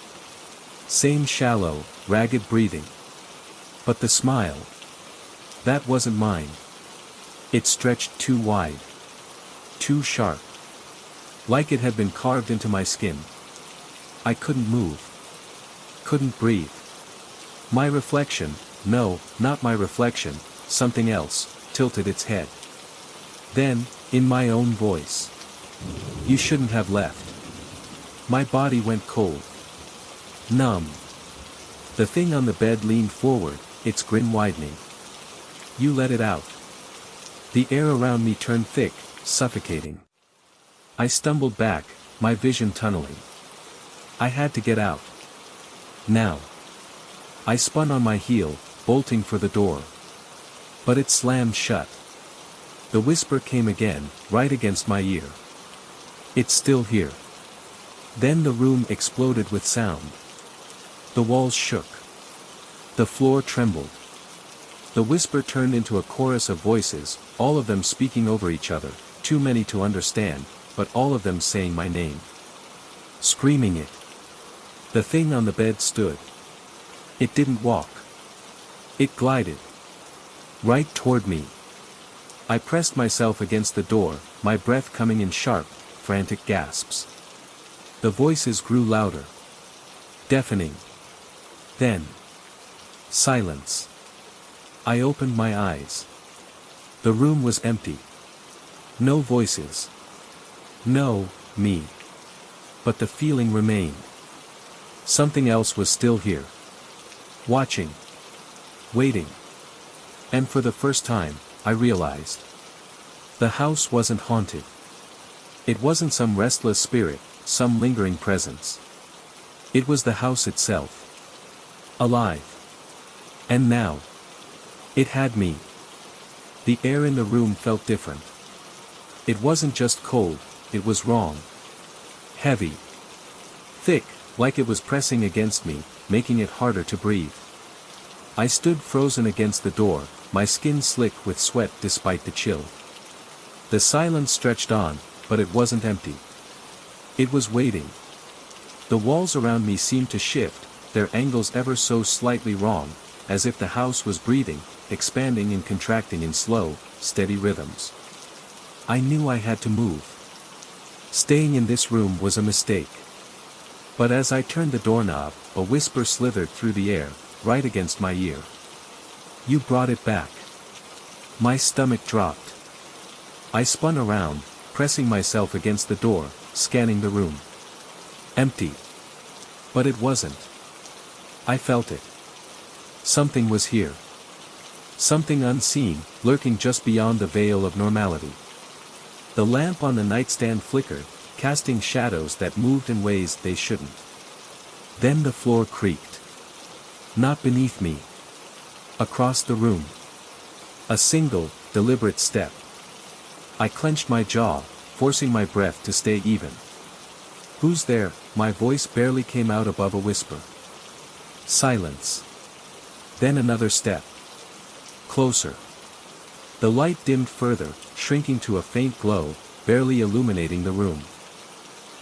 Same shallow, ragged breathing. But the smile. That wasn't mine. It stretched too wide. Too sharp. Like it had been carved into my skin. I couldn't move. Couldn't breathe. My reflection, no, not my reflection, something else, tilted its head. Then, in my own voice. "You shouldn't have left." My body went cold. Numb. The thing on the bed leaned forward, its grin widening. "You let it out." The air around me turned thick, suffocating. I stumbled back, my vision tunneling. I had to get out. Now. I spun on my heel, bolting for the door. But it slammed shut. The whisper came again, right against my ear. "It's still here." Then the room exploded with sound. The walls shook. The floor trembled. The whisper turned into a chorus of voices, all of them speaking over each other, too many to understand, but all of them saying my name. Screaming it. The thing on the bed stood. It didn't walk. It glided. Right toward me. I pressed myself against the door, my breath coming in sharp, frantic gasps. The voices grew louder. Deafening. Then. Silence. I opened my eyes. The room was empty. No voices. No, me. But the feeling remained. Something else was still here. Watching. Waiting. And for the first time, I realized. The house wasn't haunted. It wasn't some restless spirit, some lingering presence. It was the house itself. Alive. And now. It had me. The air in the room felt different. It wasn't just cold, it was wrong. Heavy. Thick, like it was pressing against me, making it harder to breathe. I stood frozen against the door, my skin slick with sweat despite the chill. The silence stretched on, but it wasn't empty. It was waiting. The walls around me seemed to shift, their angles ever so slightly wrong, as if the house was breathing, expanding and contracting in slow, steady rhythms. I knew I had to move. Staying in this room was a mistake. But as I turned the doorknob, a whisper slithered through the air, right against my ear. "You brought it back." My stomach dropped. I spun around, pressing myself against the door, scanning the room. Empty. But it wasn't. I felt it. Something was here. Something unseen, lurking just beyond the veil of normality. The lamp on the nightstand flickered, casting shadows that moved in ways they shouldn't. Then the floor creaked. Not beneath me. Across the room. A single, deliberate step. I clenched my jaw, forcing my breath to stay even. "Who's there?" My voice barely came out above a whisper. Silence. Then another step. Closer. The light dimmed further, shrinking to a faint glow, barely illuminating the room.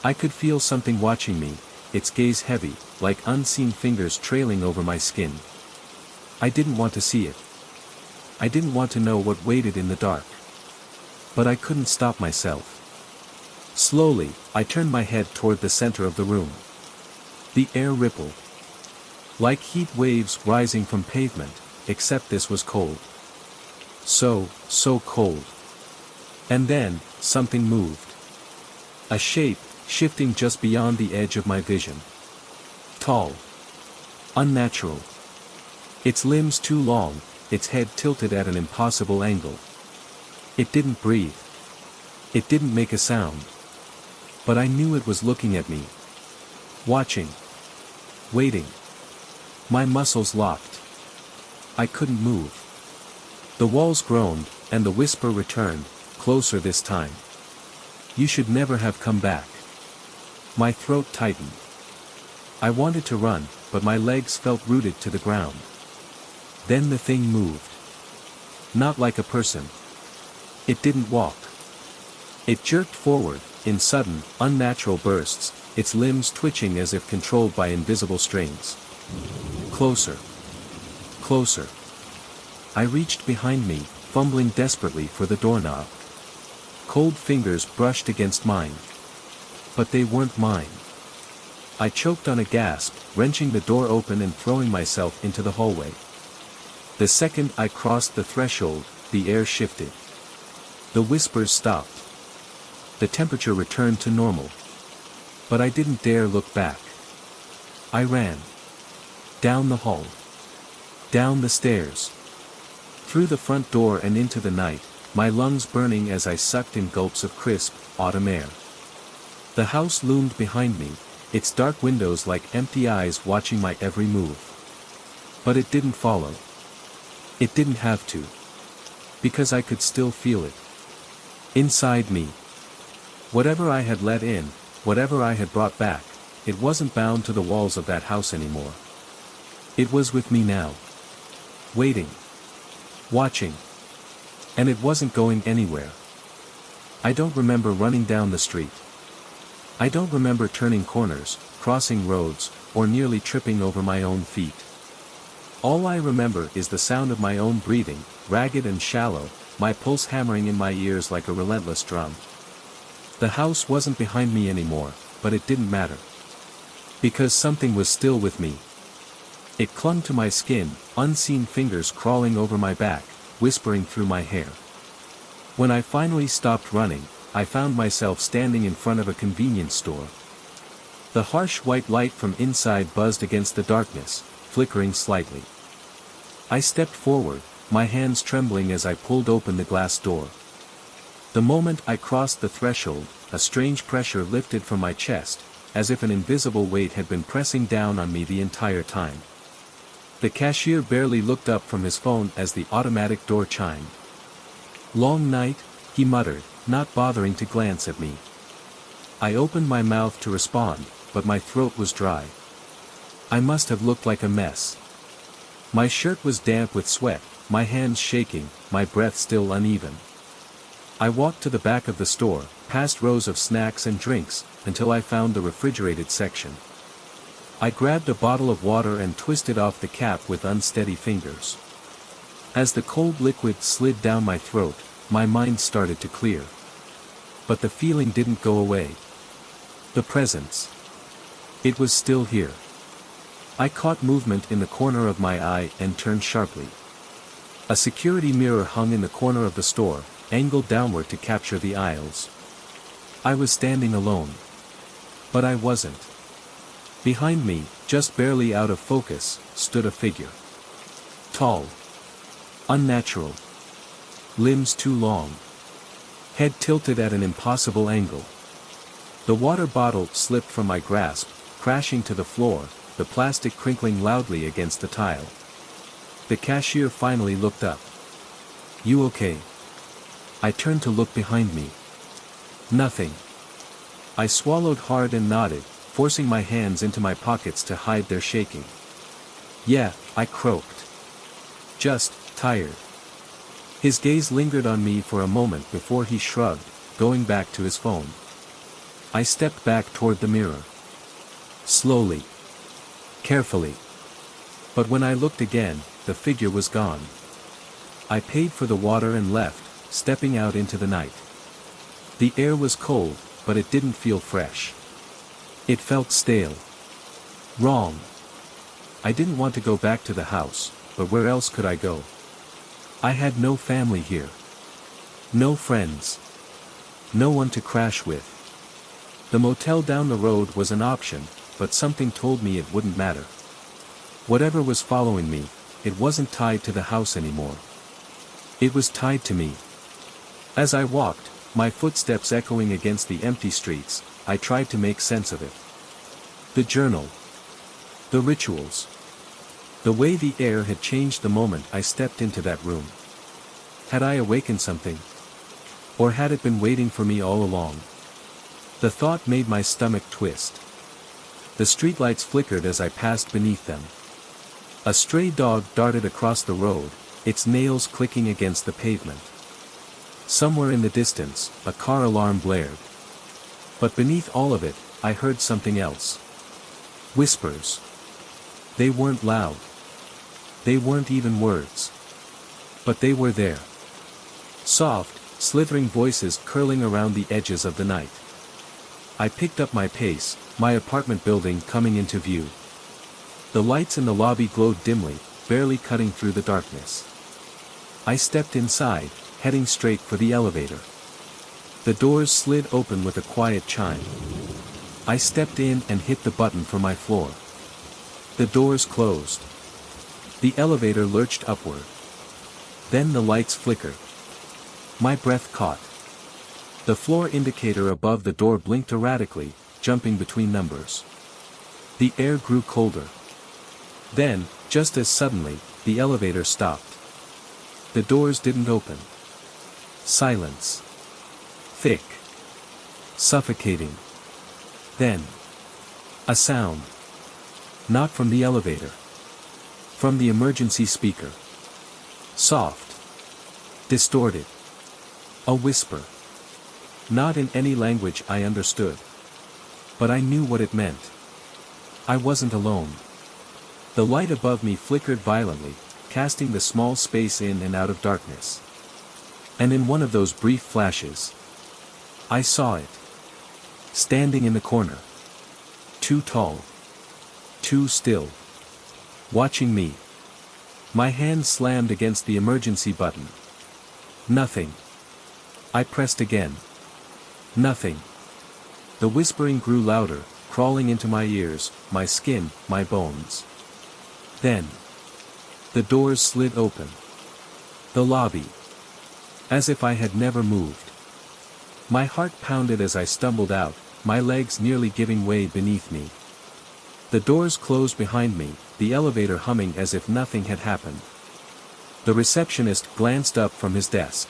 I could feel something watching me, its gaze heavy, like unseen fingers trailing over my skin. I didn't want to see it. I didn't want to know what waited in the dark. But I couldn't stop myself. Slowly, I turned my head toward the center of the room. The air rippled. Like heat waves rising from pavement, except this was cold. So cold. And then, something moved. A shape, shifting just beyond the edge of my vision. Tall. Unnatural. Its limbs too long, its head tilted at an impossible angle. It didn't breathe. It didn't make a sound. But I knew it was looking at me. Watching. Waiting. My muscles locked. I couldn't move. The walls groaned, and the whisper returned, closer this time. "You should never have come back." My throat tightened. I wanted to run, but my legs felt rooted to the ground. Then the thing moved. Not like a person. It didn't walk. It jerked forward, in sudden, unnatural bursts, its limbs twitching as if controlled by invisible strings. Closer. Closer. I reached behind me, fumbling desperately for the doorknob. Cold fingers brushed against mine. But they weren't mine. I choked on a gasp, wrenching the door open and throwing myself into the hallway. The second I crossed the threshold, the air shifted. The whispers stopped. The temperature returned to normal. But I didn't dare look back. I ran. Down the hall. Down the stairs. Through the front door and into the night, my lungs burning as I sucked in gulps of crisp, autumn air. The house loomed behind me, its dark windows like empty eyes watching my every move. But it didn't follow. It didn't have to. Because I could still feel it. Inside me. Whatever I had let in, whatever I had brought back, it wasn't bound to the walls of that house anymore. It was with me now. Waiting. Watching. And it wasn't going anywhere. I don't remember running down the street. I don't remember turning corners, crossing roads, or nearly tripping over my own feet. All I remember is the sound of my own breathing, ragged and shallow, my pulse hammering in my ears like a relentless drum. The house wasn't behind me anymore, but it didn't matter. Because something was still with me. It clung to my skin, unseen fingers crawling over my back, whispering through my hair. When I finally stopped running, I found myself standing in front of a convenience store. The harsh white light from inside buzzed against the darkness, flickering slightly. I stepped forward, my hands trembling as I pulled open the glass door. The moment I crossed the threshold, a strange pressure lifted from my chest, as if an invisible weight had been pressing down on me the entire time. The cashier barely looked up from his phone as the automatic door chimed. "Long night," he muttered, not bothering to glance at me. I opened my mouth to respond, but my throat was dry. I must have looked like a mess. My shirt was damp with sweat, my hands shaking, my breath still uneven. I walked to the back of the store, past rows of snacks and drinks, until I found the refrigerated section. I grabbed a bottle of water and twisted off the cap with unsteady fingers. As the cold liquid slid down my throat, my mind started to clear. But the feeling didn't go away. The presence. It was still here. I caught movement in the corner of my eye and turned sharply. A security mirror hung in the corner of the store, angled downward to capture the aisles. I was standing alone. But I wasn't. Behind me, just barely out of focus, stood a figure. Tall. Unnatural. Limbs too long. Head tilted at an impossible angle. The water bottle slipped from my grasp, crashing to the floor, the plastic crinkling loudly against the tile. The cashier finally looked up. "You okay?" I turned to look behind me. Nothing. I swallowed hard and nodded, forcing my hands into my pockets to hide their shaking. "Yeah," I croaked. "Just tired." His gaze lingered on me for a moment before he shrugged, going back to his phone. I stepped back toward the mirror. Slowly. Carefully. But when I looked again, the figure was gone. I paid for the water and left, stepping out into the night. The air was cold, but it didn't feel fresh. It felt stale. Wrong. I didn't want to go back to the house, but where else could I go? I had no family here. No friends. No one to crash with. The motel down the road was an option, but something told me it wouldn't matter. Whatever was following me, it wasn't tied to the house anymore. It was tied to me. As I walked, my footsteps echoing against the empty streets, I tried to make sense of it. The journal. The rituals. The way the air had changed the moment I stepped into that room. Had I awakened something? Or had it been waiting for me all along? The thought made my stomach twist. The streetlights flickered as I passed beneath them. A stray dog darted across the road, its nails clicking against the pavement. Somewhere in the distance, a car alarm blared. But beneath all of it, I heard something else. Whispers. They weren't loud. They weren't even words. But they were there. Soft, slithering voices curling around the edges of the night. I picked up my pace, my apartment building coming into view. The lights in the lobby glowed dimly, barely cutting through the darkness. I stepped inside, heading straight for the elevator. The doors slid open with a quiet chime. I stepped in and hit the button for my floor. The doors closed. The elevator lurched upward. Then the lights flickered. My breath caught. The floor indicator above the door blinked erratically, jumping between numbers. The air grew colder. Then, just as suddenly, the elevator stopped. The doors didn't open. Silence. Thick. Suffocating. Then. A sound. Not from the elevator. From the emergency speaker. Soft. Distorted. A whisper. Not in any language I understood. But I knew what it meant. I wasn't alone. The light above me flickered violently, casting the small space in and out of darkness. And in one of those brief flashes, I saw it. Standing in the corner. Too tall. Too still. Watching me. My hand slammed against the emergency button. Nothing. I pressed again. Nothing. The whispering grew louder, crawling into my ears, my skin, my bones. Then. The doors slid open. The lobby. As if I had never moved. My heart pounded as I stumbled out, my legs nearly giving way beneath me. The doors closed behind me, the elevator humming as if nothing had happened. The receptionist glanced up from his desk.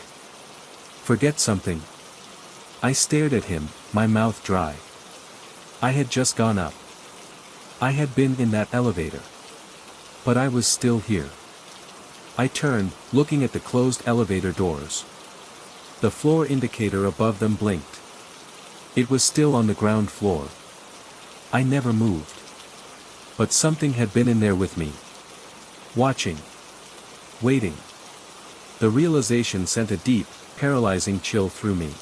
"Forget something?" I stared at him, my mouth dry. I had just gone up. I had been in that elevator. But I was still here. I turned, looking at the closed elevator doors. The floor indicator above them blinked. It was still on the ground floor. I never moved. But something had been in there with me. Watching. Waiting. The realization sent a deep, paralyzing chill through me.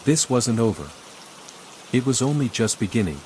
This wasn't over. It was only just beginning.